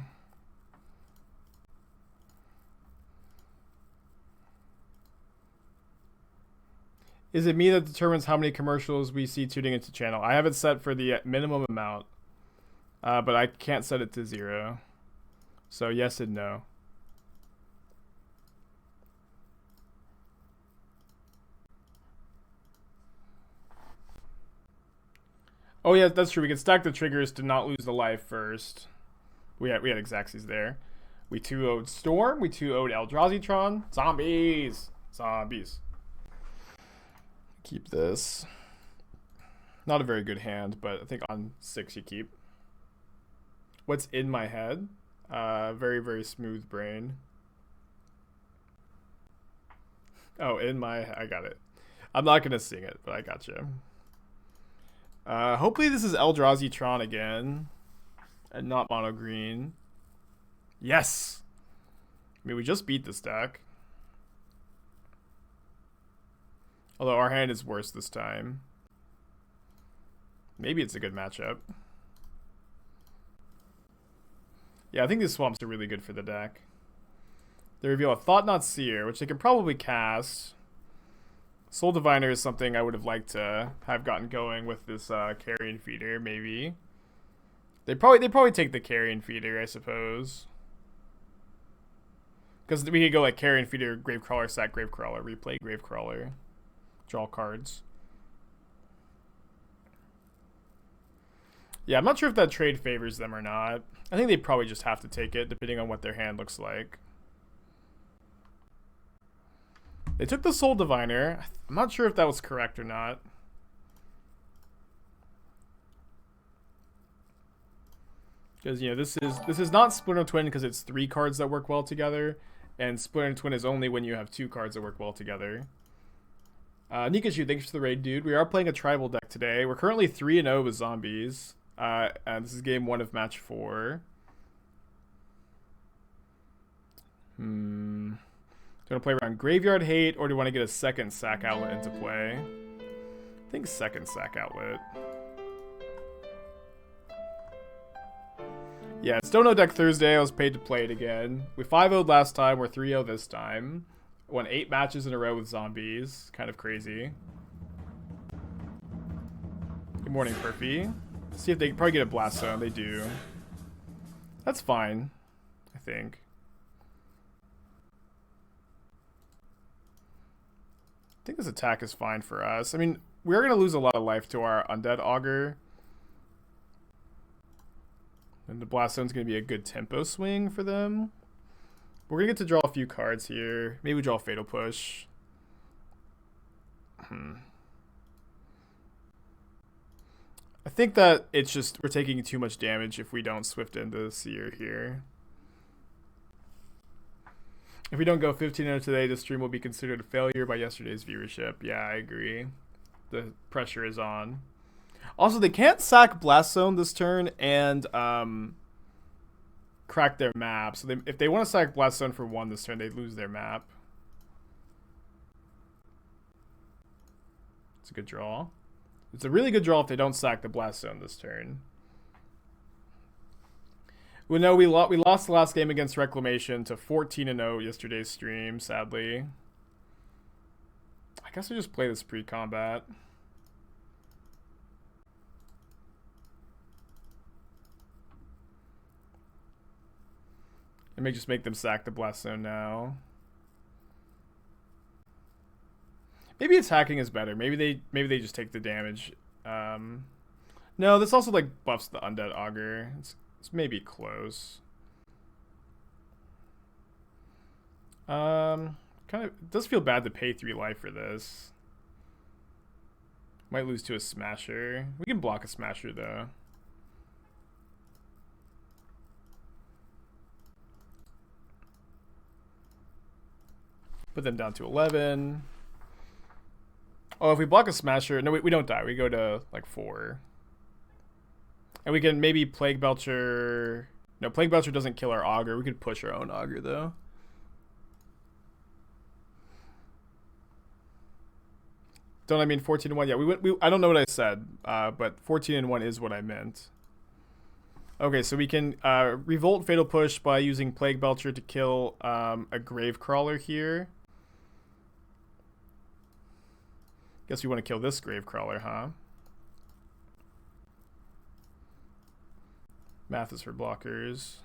[SPEAKER 1] Is it me that determines how many commercials we see tuning into channel? I have it set for the minimum amount, but I can't set it to 0. So yes and no. Oh yeah, that's true. We can stack the triggers to not lose the life first. We had Xaxes there. We 2-0'd Storm. We 2-0'd Eldrazi-tron. Zombies. Zombies. Keep this. Not a very good hand, but I think on 6 you keep. What's in my head? Very, very smooth brain. Oh, I got it. I'm not going to sing it, but I got you. Hopefully this is Eldrazi-tron again. And not mono green. Yes! I mean, we just beat this deck. Although our hand is worse this time. Maybe it's a good matchup. Yeah, I think these swamps are really good for the deck. They reveal a Thought-Knot Seer, which they can probably cast. Soul Diviner is something I would have liked to have gotten going with this Carrion Feeder, maybe. They probably take the Carrion Feeder, I suppose. Because we could go like Carrion Feeder, Gravecrawler, sack Gravecrawler, replay Gravecrawler. Draw cards. Yeah, I'm not sure if that trade favors them or not. I think they probably just have to take it, depending on what their hand looks like. They took the Soul Diviner. I'm not sure if that was correct or not. Because, you know, this is not Splinter Twin because it's 3 cards that work well together. And Splinter Twin is only when you have 2 cards that work well together. Nikashu, thanks for the raid, dude. We are playing a tribal deck today. We're currently 3-0 with zombies. And this is game 1 of match 4. Do you want to play around Graveyard Hate, or do you want to get a second sack outlet into play? I think second sack outlet. Yeah, it's Don't Know Deck Thursday. I was paid to play it again. We 5-0'd last time. We're 3-0 this time. Won 8 matches in a row with zombies. Kind of crazy. Good morning, Perfy. Let's see if they can probably get a Blast Zone. They do. That's fine, I think. I think this attack is fine for us. I mean, we're going to lose a lot of life to our Undead Augur. And the Blast Zone's going to be a good tempo swing for them. We're going to get to draw a few cards here. Maybe we draw Fatal Push. I think that it's just we're taking too much damage if we don't Swift into Seer here. If we don't go 15-0 today, the stream will be considered a failure by yesterday's viewership. Yeah, I agree. The pressure is on. Also, they can't sack Blast Zone this turn and crack their map. So if they want to sack Blast Zone for 1 this turn, they lose their map. It's a good draw. It's a really good draw if they don't sack the Blast Zone this turn. Well, no, we lost the last game against Reclamation to 14-0 yesterday's stream, sadly. I guess we just play this pre-combat. I may just make them sack the Blast Zone now. Maybe attacking is better. Maybe they just take the damage. No, this also like buffs the Undead Augur. It's maybe close. Kind of it does feel bad to pay 3 life for this. Might lose to a Smasher. We can block a Smasher though. Put them down to 11. Oh, if we block a Smasher, no, we don't die. We go to like 4. And we can maybe Plague Belcher. No, Plague Belcher doesn't kill our Augur. We could push our own Augur though. Don't I mean 14-1? Yeah, I don't know what I said, but 14-1 is what I meant. Okay, so we can Revolt Fatal Push by using Plague Belcher to kill a Gravecrawler here. Guess we want to kill this Gravecrawler, huh? Math is for blockers.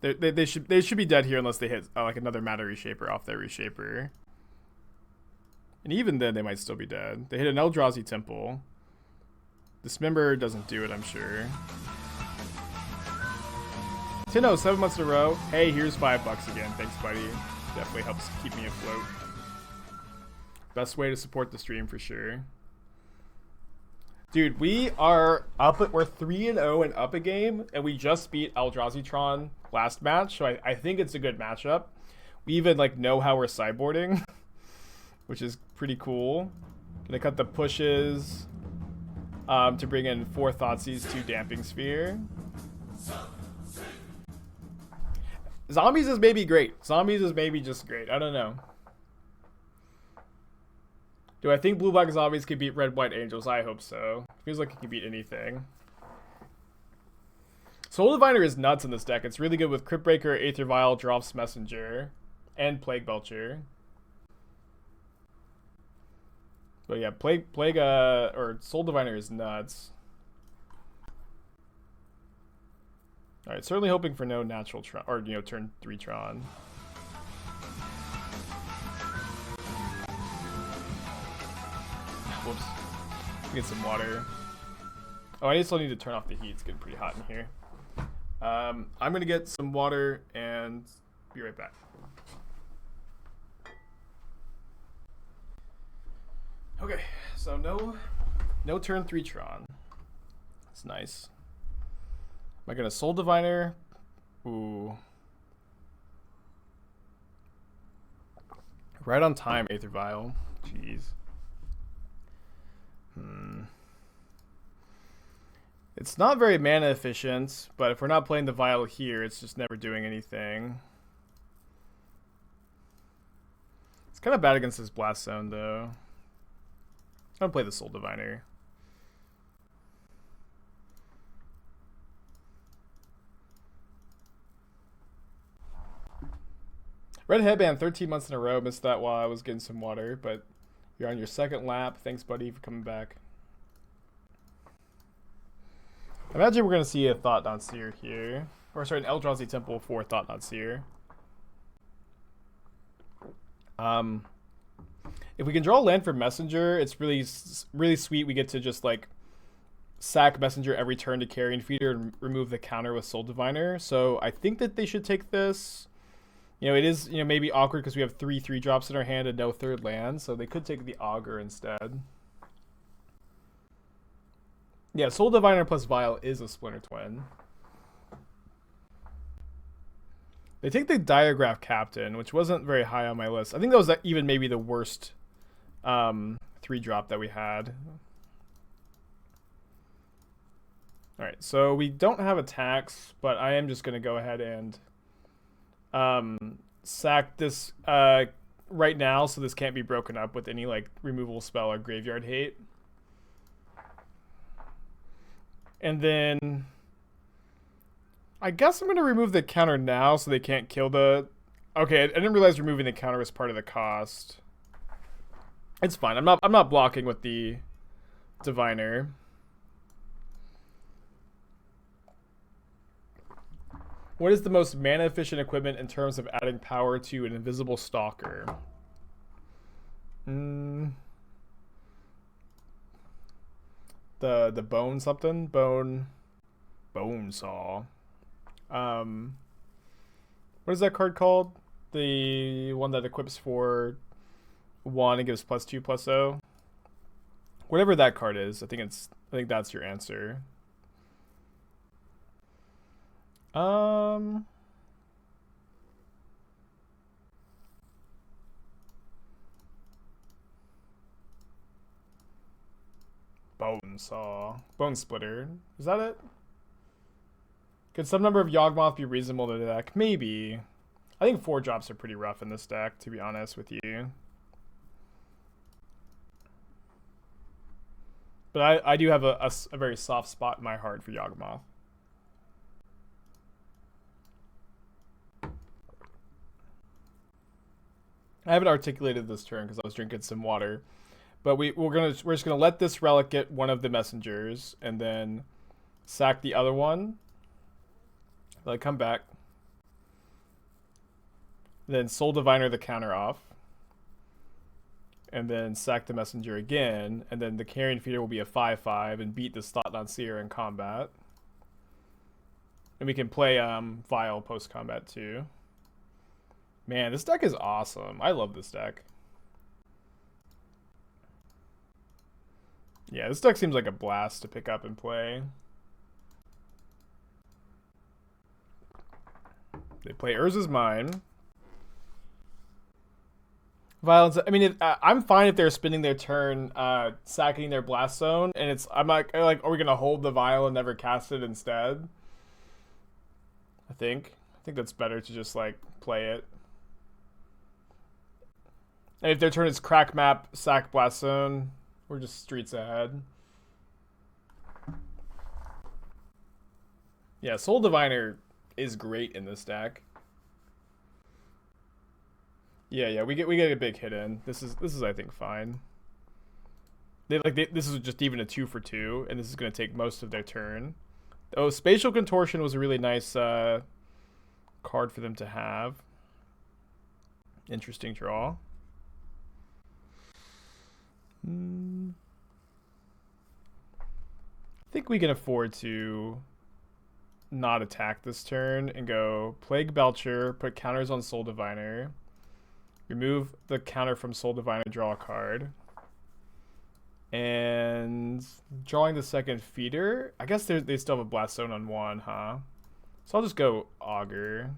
[SPEAKER 1] They should be dead here unless they hit like another Matter Reshaper off their Reshaper. And even then, they might still be dead. They hit an Eldrazi Temple. Dismember doesn't do it, I'm sure. Tino, 7 months in a row. Hey, here's $5 again. Thanks, buddy. Definitely helps keep me afloat. Best way to support the stream for sure. Dude, we are up at, we're 3-0 and up a game, and we just beat Eldrazi last match, so I think it's a good matchup. We even like know how we're sideboarding, which is pretty cool. Gonna cut the pushes to bring in 4 Thoughtseize, 2 Damping Sphere. Zombies is maybe great. Zombies is maybe just great. I don't know. Do I think blue-black zombies could beat red-white angels? I hope so. Feels like it can beat anything. Soul Diviner is nuts in this deck. It's really good with Cryptbreaker, Aether Vial, Geralf's Messenger, and Plague Belcher. But yeah, or Soul Diviner is nuts. Alright, certainly hoping for no natural Tron, or, you know, turn 3 Tron. Whoops. Get some water. Oh, I still need to turn off the heat. It's getting pretty hot in here. I'm going to get some water and be right back. Okay, so no turn 3 Tron. That's nice. Am I going to Soul Diviner? Ooh. Right on time, Aether Vial. Jeez. It's not very mana efficient, but if we're not playing the Vial here, it's just never doing anything. It's kind of bad against this Blast Zone, though. I'm going to play the Soul Diviner. Red Headband, 13 months in a row. Missed that while I was getting some water, but you're on your 2nd lap. Thanks, buddy, for coming back. I imagine we're going to see a Thought Not Seer here. Or sorry, an Eldrazi Temple for Thought Not Seer. If we can draw land for Messenger, it's really sweet. We get to just like sack Messenger every turn to Carrion Feeder and remove the counter with Soul Diviner. So I think that they should take this. You know, it is, you know, maybe awkward because we have 3 3-drops in our hand and no 3rd land, so they could take the Augur instead. Yeah, Soul Diviner plus Vial is a Splinter Twin. They take the Diregraf Captain, which wasn't very high on my list. I think that was even maybe the worst 3-drop that we had. Alright, so we don't have attacks, but I am just going to go ahead and sack this right now, so this can't be broken up with any like removal spell or graveyard hate. And then I guess I'm going to remove the counter now so they can't kill the... Okay, I didn't realize removing the counter was part of the cost. It's fine. I'm not blocking with the Diviner. What is the most mana efficient equipment in terms of adding power to an invisible stalker? The bone something? Bone saw. What is that card called? The one that equips for 1 and gives +2/+0. Whatever that card is, I think that's your answer. Bone saw. Bone splitter. Is that it? Could some number of Yawgmoth be reasonable to the deck? Maybe. I think 4 drops are pretty rough in this deck, to be honest with you. But I do have a very soft spot in my heart for Yawgmoth. I haven't articulated this turn because I was drinking some water. But we're just gonna let this relic get one of the messengers and then sack the other one. Let it come back. Then Soul Diviner the counter off. And then sack the messenger again. And then the Carrion Feeder will be a 5/5 and beat the Thoughtseize in combat. And we can play Vial post combat too. Man, this deck is awesome. I love this deck. Yeah, this deck seems like a blast to pick up and play. They play Urza's Mine. Violence. I mean, I'm fine if they're spending their turn sacking their Blast Zone, and I'm like, are we gonna hold the Vial and never cast it instead? I think that's better to just like play it. And if their turn is crack map, sack Blast Zone, we're just streets ahead. Yeah, Soul Diviner is great in this deck. Yeah, we get a big hit in. This is I think fine. This is just even a 2 for 2, and this is gonna take most of their turn. Oh, Spatial Contortion was a really nice card for them to have. Interesting draw. I think we can afford to not attack this turn and go Plague Belcher, put counters on Soul Diviner, remove the counter from Soul Diviner, draw a card, and drawing the second feeder. I guess they still have a Blast Zone on 1, huh? So I'll just go Augur.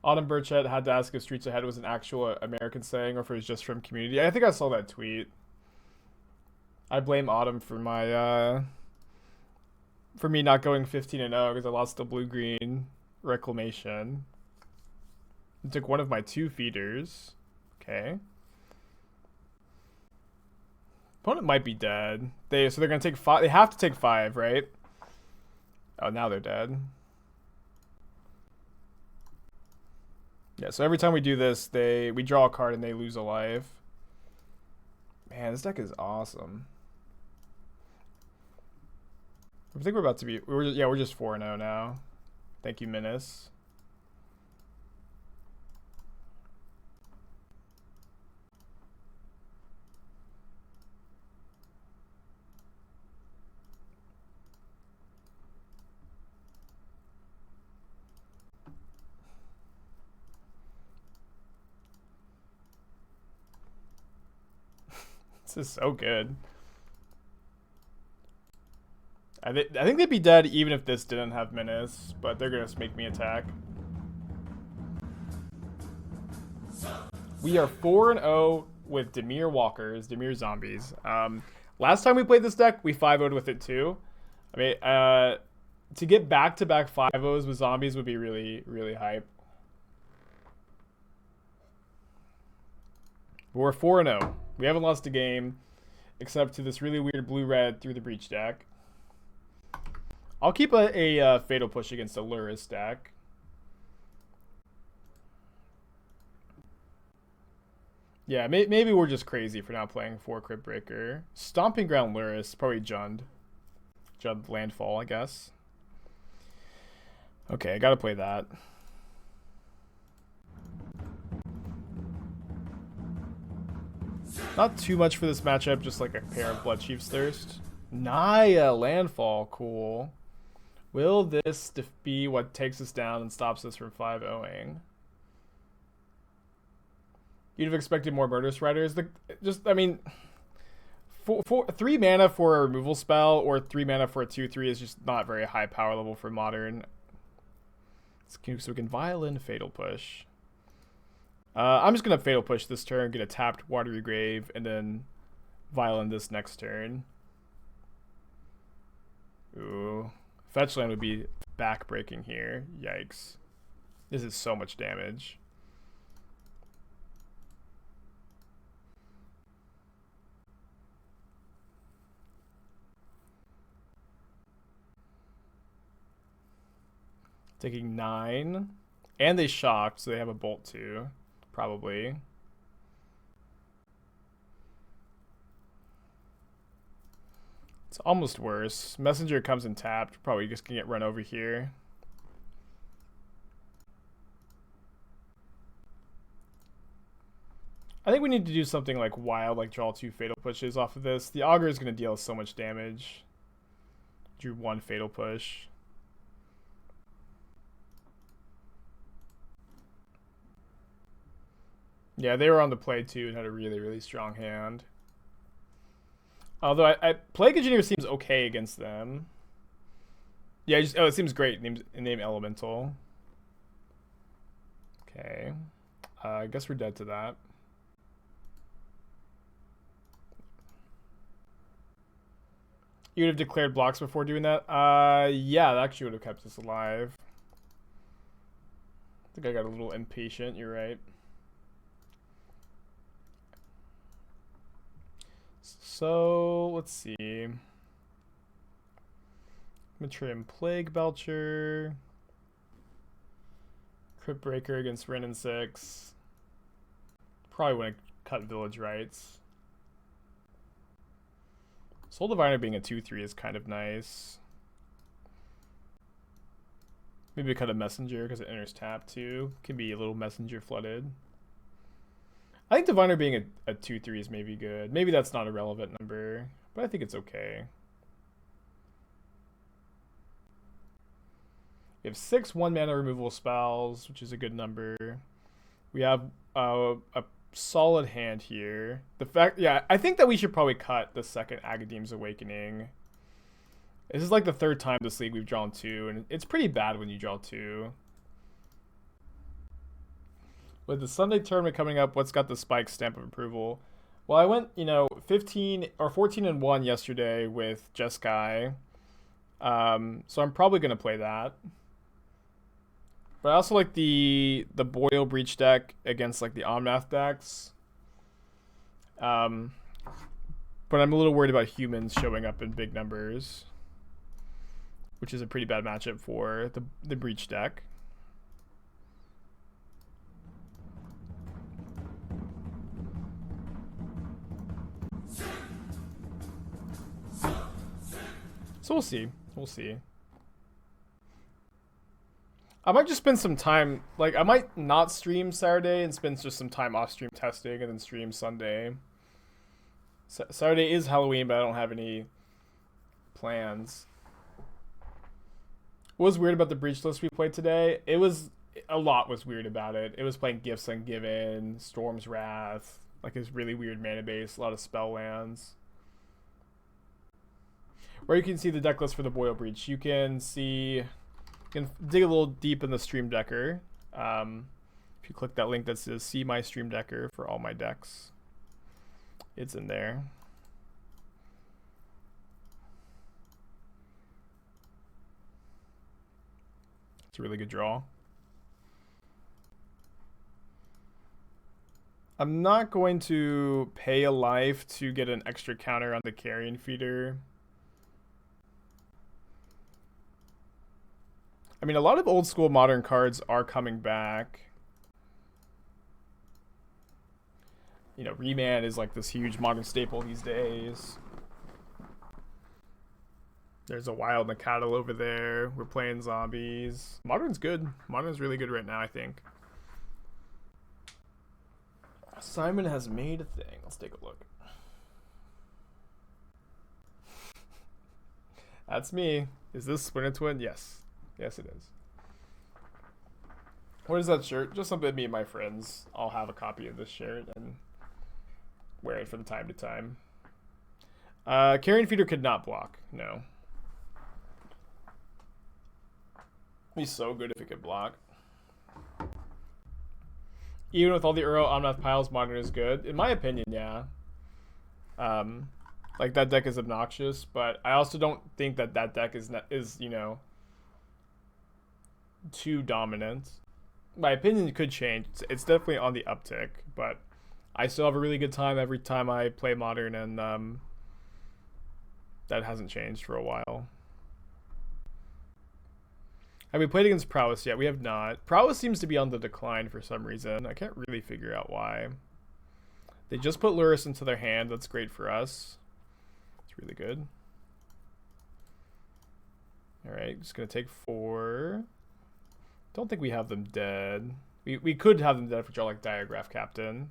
[SPEAKER 1] Autumn Burchett had to ask if Streets Ahead was an actual American saying or if it was just from Community. I think I saw that tweet. I blame Autumn for my for me not going 15-0 because I lost the blue-green Reclamation. It took one of my 2 feeders. Okay. Opponent might be dead. So they're gonna take 5. They have to take 5, right? Oh, now they're dead. Yeah, so every time we do this, we draw a card and they lose a life. Man, this deck is awesome. I think we're about to be... We're just 4-0 now. Thank you, Menace. This is so good. I think they'd be dead even if this didn't have Menace, but they're gonna make me attack. We are 4-0 with Dimir walkers, Dimir zombies. Last time we played this deck, we 5-0'd with it too. I mean, to get back-to-back 5-0s with zombies would be really, really hype. But we're 4-0. We haven't lost a game, except to this really weird blue-red through the breach deck. I'll keep a fatal push against a Lurrus deck. Yeah, maybe we're just crazy for not playing 4 Cryptbreaker. Stomping Ground Lurrus, probably Jund. Jund Landfall, I guess. Okay, I gotta play that. Not too much for this matchup, just like a pair of Bloodchief's Thirst. Naya Landfall, cool. Will this be what takes us down and stops us from 5-0ing? You'd have expected more Murderous Riders. I mean, 3 mana for a removal spell or 3 mana for a 2/3 is just not very high power level for Modern. So we can Vial in Fatal Push. I'm just going to Fatal Push this turn, get a tapped Watery Grave, and then Vial in this next turn. Ooh. Fetchland would be back-breaking here. Yikes. This is so much damage. Taking 9. And they shocked, so they have a bolt too. Probably. It's almost worse. Messenger comes in tapped. Probably just gonna get run over here. I think we need to do something like wild, like draw 2 fatal pushes off of this. The Augur is gonna deal so much damage. Drew 1 fatal push. Yeah, they were on the play too and had a really, really strong hand. Although Plague Engineer seems okay against them. Yeah, it seems great. Name Elemental. Okay. I guess we're dead to that. You would have declared blocks before doing that? Yeah, that actually would have kept us alive. I think I got a little impatient, you're right. So, let's see. I'm going to trim Plague Belcher. Cryptbreaker against Wrenn and 6. Probably want to cut Village Rites. Soul Diviner being a 2/3 is kind of nice. Maybe cut a Messenger because it enters tap too. Can be a little Messenger flooded. I think Diviner being a 2/3 is maybe good. Maybe that's not a relevant number, but I think it's okay. We have 6 1-mana removal spells, which is a good number. We have a solid hand here. Yeah, I think that we should probably cut the second Agadeem's Awakening. This is like the 3rd time this league we've drawn 2, and it's pretty bad when you draw 2. With the Sunday tournament coming up, what's got the Spike stamp of approval? Well, I went, 15 or 14-1 yesterday with Jeskai. So I'm probably going to play that. But I also like the Boyle Breach deck against like the Omnath decks. But I'm a little worried about humans showing up in big numbers, which is a pretty bad matchup for the Breach deck. So we'll see. We'll see. I might just spend some time, like, I might not stream Saturday and spend just some time off stream testing and then stream Sunday. Saturday is Halloween, but I don't have any plans. What was weird about the Breach list we played today? A lot was weird about it. It was playing Gifts Ungiven, Storm's Wrath, like this really weird mana base, a lot of spell lands. Where you can see the deck list for the Boyle Breach. You can dig a little deep in the Stream Decker. If you click that link that says see my Stream Decker for all my decks. It's in there. It's a really good draw. I'm not going to pay a life to get an extra counter on the Carrion Feeder. I mean, a lot of old school modern cards are coming back. You know, Remand is like this huge modern staple these days. There's a Wild Nacatl over there. We're playing zombies. Modern's good. Modern's really good right now, I think. Simon has made a thing. Let's take a look. That's me. Is this Splinter Twin? Yes. Yes, it is. What is that shirt? Just something me and my friends. I'll have a copy of this shirt and wear it from time to time. Carrion Feeder could not block. No. It'd be so good if it could block. Even with all the Uro Omnath piles, Modern is good. In my opinion, yeah. Like, that deck is obnoxious, but I also don't think that that deck is you know, too dominant. My opinion could change. It's definitely on the uptick, but I still have a really good time every time I play Modern, and that hasn't changed for a while. Have we played against Prowess yet? We have not. Prowess seems to be on the decline for some reason. I can't really figure out why. They just put Lurrus into their hand. That's great for us. It's really good. Alright, just going to take 4. Don't think we have them dead. We could have them dead if we draw like Diregraf Captain.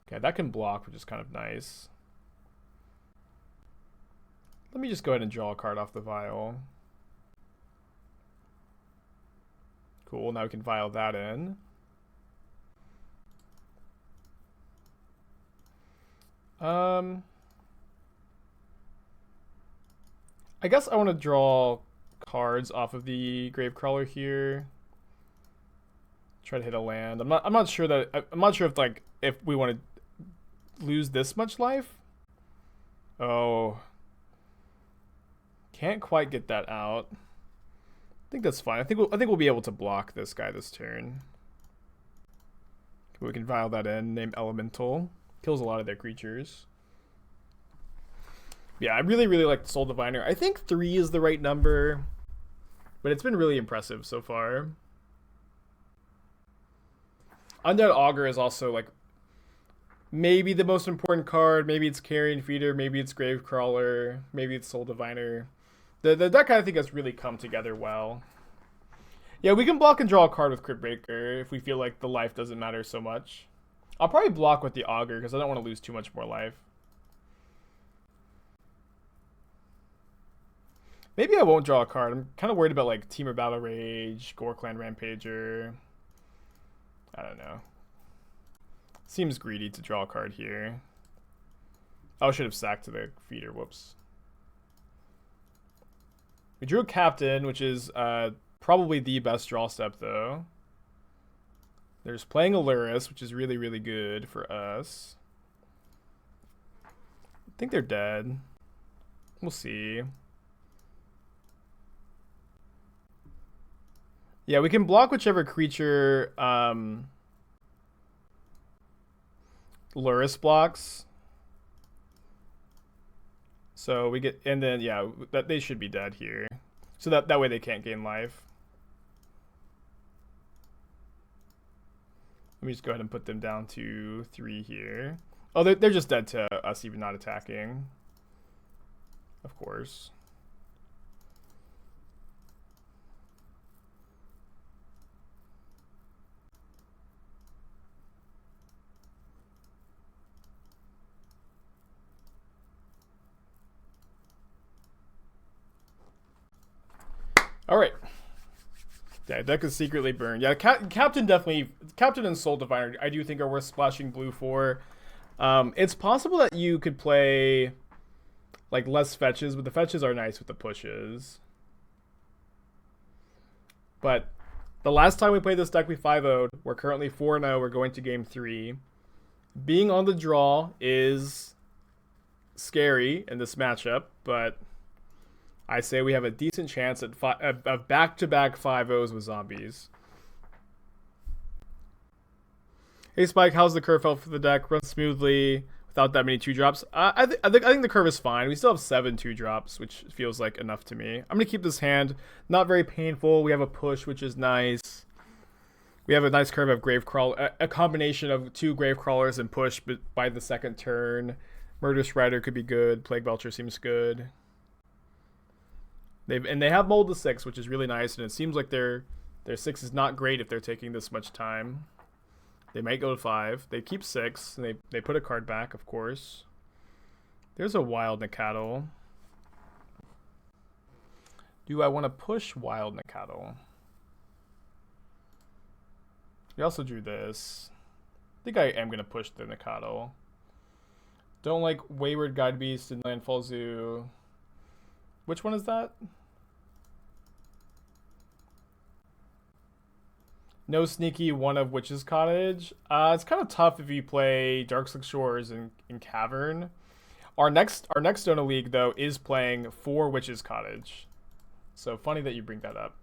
[SPEAKER 1] Okay, that can block, which is kind of nice. Let me just go ahead and draw a card off the Vial. Cool, now we can Vial that in. I guess I want to draw cards off of the Gravecrawler here. Try to hit a land. I'm not sure if like if we want to lose this much life. Oh. Can't quite get that out. I think that's fine. I think we'll be able to block this guy this turn. We can Vial that in, name Elemental. Kills a lot of their creatures. Yeah, I really like Soul Diviner. I think 3 is the right number, but it's been really impressive so far. Undead Augur is also like maybe the most important card. Maybe it's Carrion Feeder, maybe it's Gravecrawler, maybe it's Soul Diviner. The deck I think has really come together well. Yeah, we can block and draw a card with Cryptbreaker if we feel like the life doesn't matter so much. I'll probably block with the Augur because I don't want to lose too much more life. Maybe I won't draw a card. I'm kind of worried about like Temur Battle Rage, Gore Clan Rampager. I don't know. Seems greedy to draw a card here. Oh, I should have sacked to the feeder. Whoops. We drew a Captain, which is probably the best draw step, though. There's playing a Lurrus, which is really good for us. I think they're dead. We'll see. Yeah, we can block whichever creature Lurrus blocks. So we get, and then yeah, that they should be dead here. So that way they can't gain life. Let me just go ahead and put them down to 3 here. Oh, they're just dead to us even not attacking. Of course. All right. Yeah, deck is secretly burned. Yeah, Captain definitely. Captain and Soul Diviner, I do think are worth splashing blue for. It's possible that you could play like less fetches, but the fetches are nice with the pushes. But the last time we played this deck, we 5-0'd. We're currently 4-0. We're going to game 3. Being on the draw is scary in this matchup, but I say we have a decent chance at of back-to-back 5-0s with zombies. Hey Spike, how's the curve felt for the deck? Runs smoothly without that many 2-drops. I think the curve is fine. We still have 7 2-drops, which feels like enough to me. I'm gonna keep this hand not very painful. We have a push, which is nice. We have a nice curve of Gravecrawler, a combination of 2 Gravecrawlers and push by the second turn. Murderous Rider could be good. Plague Belcher seems good. They have mold to 6, which is really nice, and it seems like their 6 is not great if they're taking this much time. They might go to 5. They keep 6, and they put a card back, of course. There's a Wild Nacatl. Do I want to push Wild Nacatl? We also drew this. I think I am going to push the Nacatl. Don't like Wayward Guide Beast and Landfall Zoo. Which one is that? No sneaky one of Witch's Cottage. It's kind of tough if you play Darkslick Shores in Cavern. Our next Dona League, though, is playing 4 Witch's Cottage. So funny that you bring that up.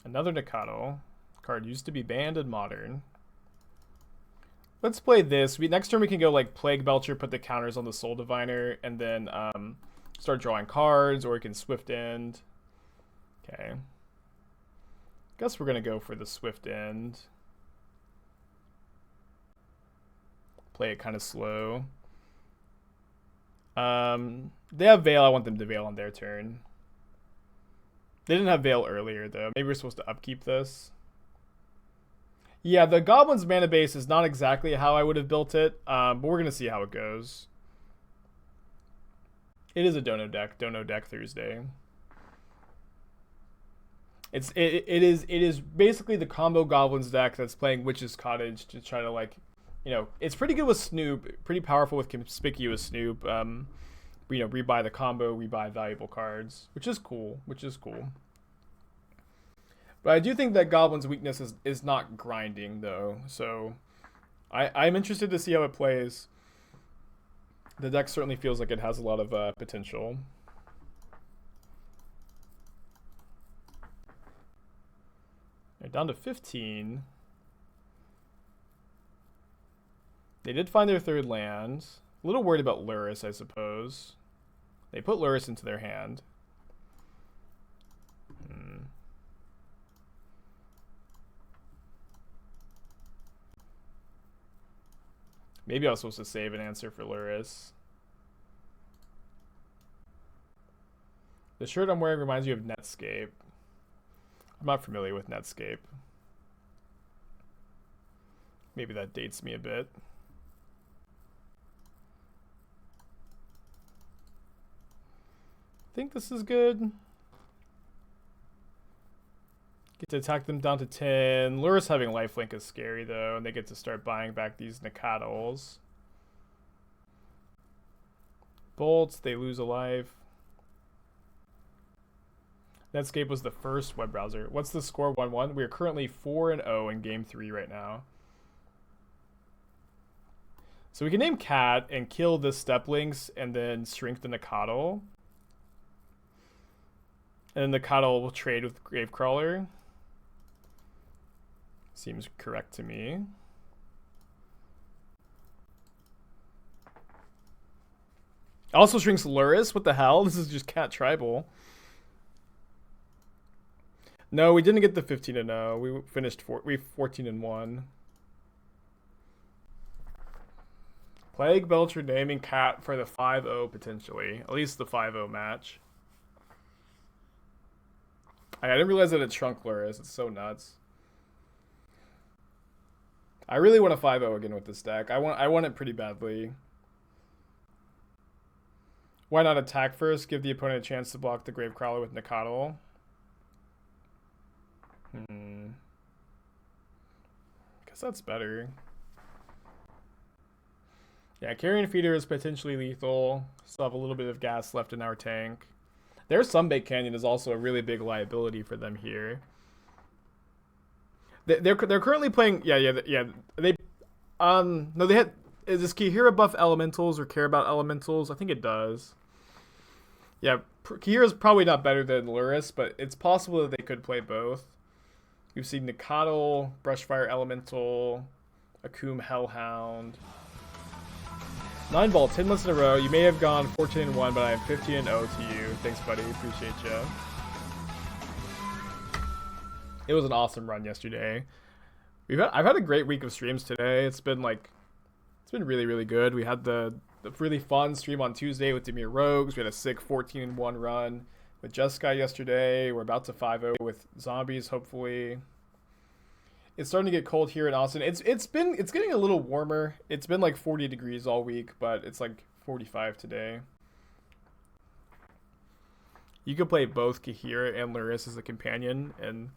[SPEAKER 1] Another Nacatl. Card used to be banned in Modern. Let's play this. Next turn we can go like Plague Belcher, put the counters on the Soul Diviner, and then start drawing cards, or we can Swift End. Okay. Guess we're gonna go for the Swift End. Play it kind of slow. They have Vial. I want them to Vial on their turn. They didn't have Vial earlier though. Maybe we're supposed to upkeep this. Yeah, the Goblin's mana base is not exactly how I would have built it, but we're gonna see how it goes. It is a Dono deck Thursday. It is basically the combo Goblins deck that's playing Witch's Cottage to try to, like, you know, it's pretty good with Snoop, pretty powerful with Conspicuous Snoop. You know, rebuy the combo, rebuy valuable cards, which is cool. But I do think that Goblin's weakness is not grinding though, so I'm interested to see how it plays. The deck certainly feels like it has a lot of potential. They're down to 15. They did find their 3rd land. A little worried about Luris, I suppose. They put Luris into their hand. Maybe I was supposed to save an answer for Luris. The shirt I'm wearing reminds you of Netscape. I'm not familiar with Netscape. Maybe that dates me a bit. I think this is good. Get to attack them down to 10. Luris having lifelink is scary though, and they get to start buying back these Nacatls. Bolts, they lose a life. Netscape was the first web browser. What's the score? 1-1. We are currently 4-0 in game 3 right now. So we can name Cat and kill the Steplings and then shrink the Nacatl. And then the Nacatl will trade with Gravecrawler. Seems correct to me. Also shrinks Luris. What the hell? This is just Cat Tribal. No, we didn't get the 15-0. We finished 14-1. Plague Belcher naming Cat for the 5-0 potentially. At least the 5-0 match. I didn't realize that it shrunk Luris. It's so nuts. I really want a 5-0 again with this deck. I want it pretty badly. Why not attack first? Give the opponent a chance to block the Gravecrawler with Nacatl. Guess that's better. Yeah, Carrion Feeder is potentially lethal. Still have a little bit of gas left in our tank. Their Sunbake Canyon is also a really big liability for them here. They're currently playing. Yeah. They no, they had. Does Kihira buff elementals or care about elementals? I think it does. Yeah, Kihira's probably not better than Luris, but it's possible that they could play both. We've seen Nikadal, Brushfire Elemental, Akum Hellhound. 9 ball, 10 months in a row. You may have gone 14-1, but I am 15-0 to you. Thanks, buddy. Appreciate you. It was an awesome run yesterday. I've had a great week of streams today. It's been really, really good. We had the really fun stream on Tuesday with Dimir Rogues. We had a sick 14-1 run with Jeskai yesterday. We're about to 5-0 with zombies, hopefully. It's starting to get cold here in Austin. It's getting a little warmer. It's been like 40 degrees all week, but it's like 45 today. You could play both Kihira and Luris as a companion and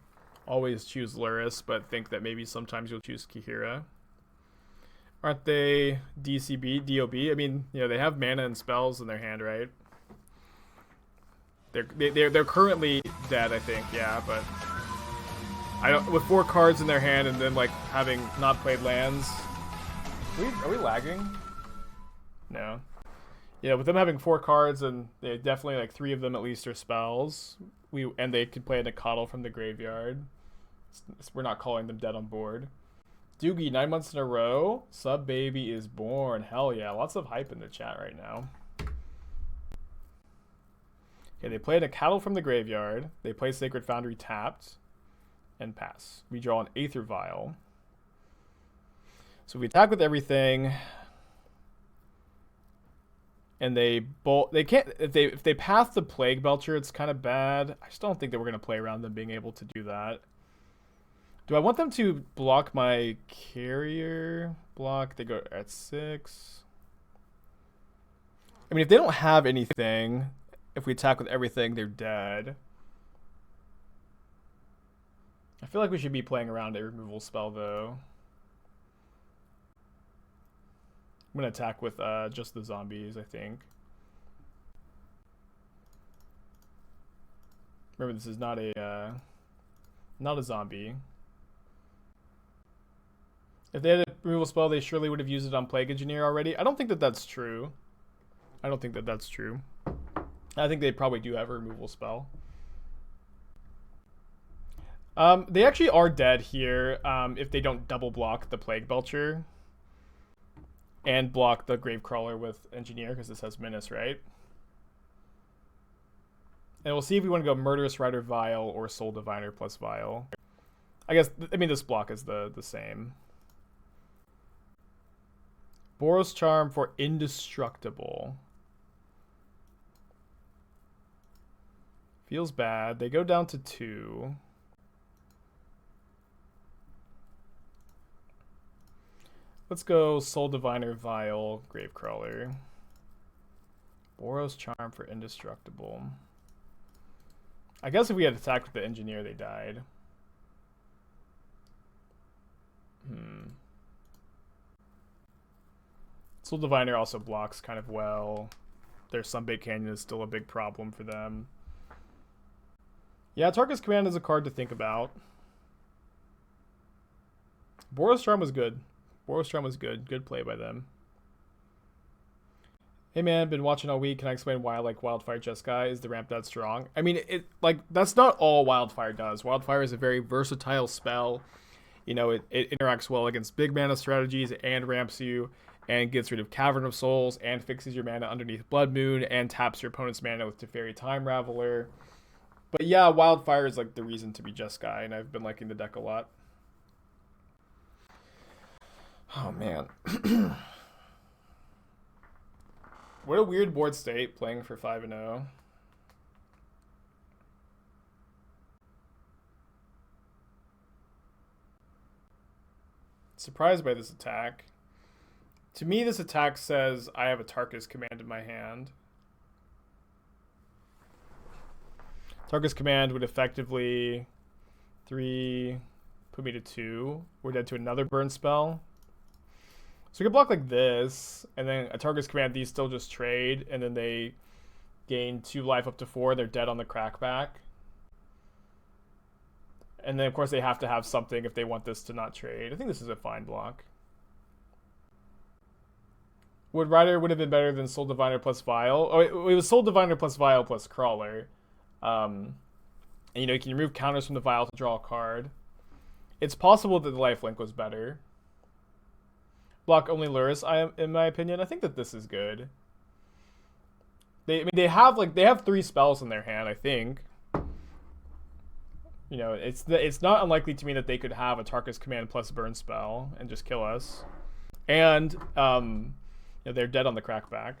[SPEAKER 1] always choose Luris, but think that maybe sometimes you'll choose Kihira. Aren't they DCB, DOB? I mean, they have mana and spells in their hand, right? They're currently dead, I think, yeah, but I don't, with 4 cards in their hand and then like having not played lands. Are we lagging? No. Yeah, with them having 4 cards and they definitely like 3 of them at least are spells. And they could play a Nikadal from the graveyard. We're not calling them dead on board. Doogie, 9 months in a row. Sub baby is born. Hell yeah. Lots of hype in the chat right now. Okay, they play a Nikadal from the graveyard. They play Sacred Foundry tapped. And pass. We draw an Aether Vial. So we attack with everything. And they can't, if they pass the Plague Belcher, it's kind of bad. I just don't think that we're going to play around them being able to do that. Do I want them to block my carrier block? They go at 6. I mean, if they don't have anything, if we attack with everything, they're dead. I feel like we should be playing around a removal spell, though. I'm going to attack with just the zombies, I think. Remember, this is not a zombie. If they had a removal spell, they surely would have used it on Plague Engineer already. I don't think that that's true. I think they probably do have a removal spell. They actually are dead here if they don't double block the Plague Belcher and block the Gravecrawler with Engineer, because this has Menace, right? And we'll see if we want to go Murderous Rider Vial or Soul Diviner plus Vial. I mean, this block is the same. Boros Charm for Indestructible. Feels bad. They go down to 2. Let's go Soul Diviner, Vial, Gravecrawler. Boros Charm for Indestructible. I guess if we had attacked with the Engineer, they died. Soul Diviner also blocks kind of well. Their Sunbait Canyon is still a big problem for them. Yeah, Tarkus Command is a card to think about. Boros Charm was good. Good play by them. Hey man, been watching all week. Can I explain why I like Wildfire Jeskai? Is the ramp that strong? I mean, that's not all Wildfire does. Wildfire is a very versatile spell. It interacts well against big mana strategies and ramps you and gets rid of Cavern of Souls and fixes your mana underneath Blood Moon and taps your opponent's mana with Teferi Time Raveler. But yeah, Wildfire is like the reason to be Jeskai, and I've been liking the deck a lot. Oh, man. What a weird board state playing for 5-0. Surprised by this attack. To me, this attack says I have a Tarkus Command in my hand. Tarkus Command would effectively 3 put me to 2. We're dead to another burn spell. So we can block like this, and then a Tarkus Command, these still just trade, and then they gain 2 life up to 4. They're dead on the crackback. And then, of course, they have to have something if they want this to not trade. I think this is a fine block. Wood Rider would have been better than Soul Diviner plus Vial. Oh, it was Soul Diviner plus Vial plus Crawler. And, you know, you can remove counters from the Vial to draw a card. It's possible that the lifelink was better. Block only Lurrus, in my opinion. I think that this is good. They have 3 spells in their hand, I think. You know, it's not unlikely to me that they could have a Tarkus command plus burn spell and just kill us. And you know, they're dead on the crackback.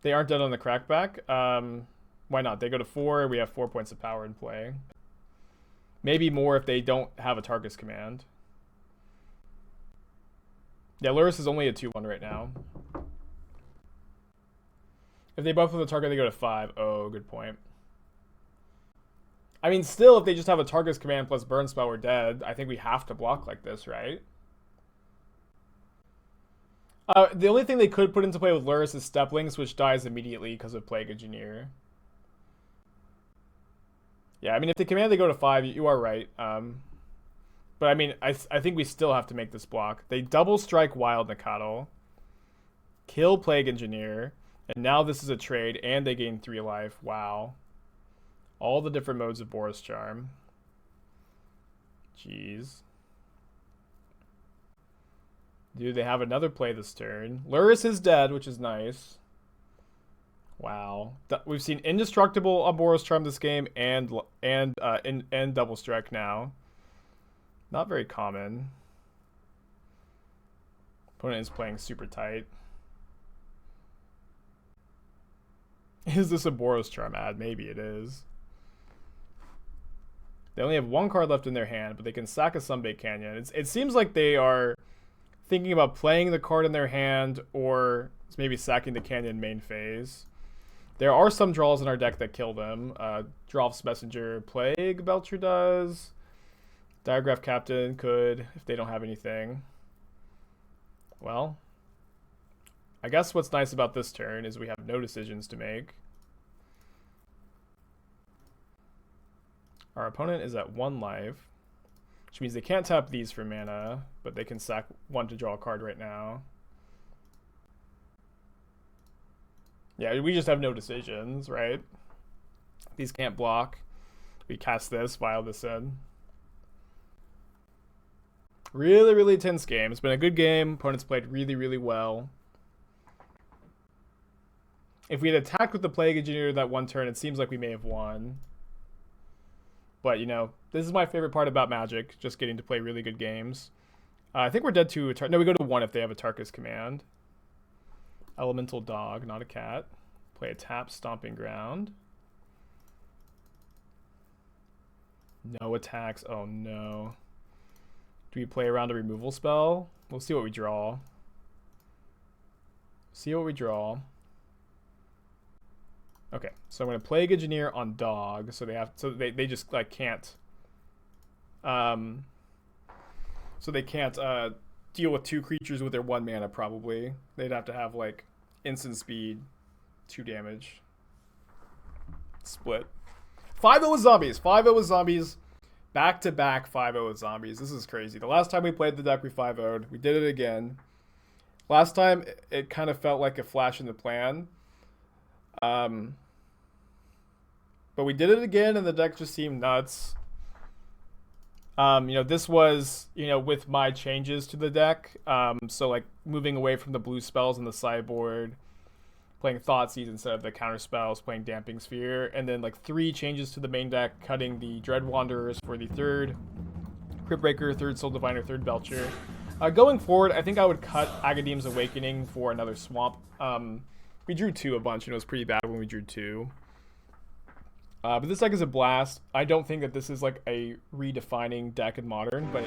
[SPEAKER 1] They aren't dead on the crackback. Why not? They go to 4. We have 4 points of power in play. Maybe more if they don't have a Tarkus command. Yeah, Lurrus is only a 2/1 right now. If they buff with a target, they go to 5. Oh, good point. I mean, still, if they just have a Tarkus command plus burn spell, we're dead. I think we have to block like this, right? The only thing they could put into play with Lurrus is Steplings, which dies immediately because of Plague Engineer. Yeah, I mean, if they command, they go to 5. You are right. But I mean, I think we still have to make this block. They double strike Wild Nakato, kill Plague Engineer, and now this is a trade, and they gain 3 life. Wow. All the different modes of Boros Charm. Jeez. Dude, they have another play this turn. Lurrus is dead, which is nice. Wow. We've seen Indestructible on Boros Charm this game, and Double Strike now. Not very common. Opponent is playing super tight. Is this a Boros Charm ad? Maybe it is. They only have 1 card left in their hand, but they can sack a Sunbait Canyon. It seems like they are thinking about playing the card in their hand or maybe sacking the Canyon main phase. There are some draws in our deck that kill them. Geralf's Messenger, Plague Belcher does. Diregraf Captain could, if they don't have anything. Well, I guess what's nice about this turn is we have no decisions to make. Our opponent is at 1 life, which means they can't tap these for mana, but they can sack 1 to draw a card right now. Yeah, we just have no decisions, right? These can't block. We cast this, Vial this in. Really, really tense game. It's been a good game. Opponents played really, really well. If we had attacked with the Plague Engineer that 1 turn, it seems like we may have won. But, you know, this is my favorite part about Magic, just getting to play really good games. I think we're dead to a no, we go to 1 if they have a Tarkus command. Elemental Dog, not a cat. Play a tap Stomping Ground. No attacks. Oh, no. Do we play around a removal spell? We'll see what we draw. See what we draw. Okay, so I'm gonna Plague Engineer on Dog, so they just like can't so they can't deal with 2 creatures with their 1 mana probably. They'd have to have like instant speed, 2 damage. Split. 5-0 with zombies. 5-0 with zombies. Back to back 5-0 with zombies. This is crazy. The last time we played the deck, we 5-0'd. We did it again. Last time, it kind of felt like a flash in the plan. But we did it again, and the deck just seemed nuts. You know, this was, you know, with my changes to the deck. So, like, moving away from the blue spells in the sideboard, playing Thoughtseize instead of the counter spells, playing Damping Sphere, and then, like, 3 changes to the main deck, cutting the Dread Wanderers for the 3rd Cryptbreaker, 3rd Soul Diviner, 3rd Belcher. Going forward, I think I would cut Agadeem's Awakening for another Swamp. We drew 2 a bunch, and it was pretty bad when we drew 2. But this deck is a blast. I don't think that this is like a redefining deck in Modern, but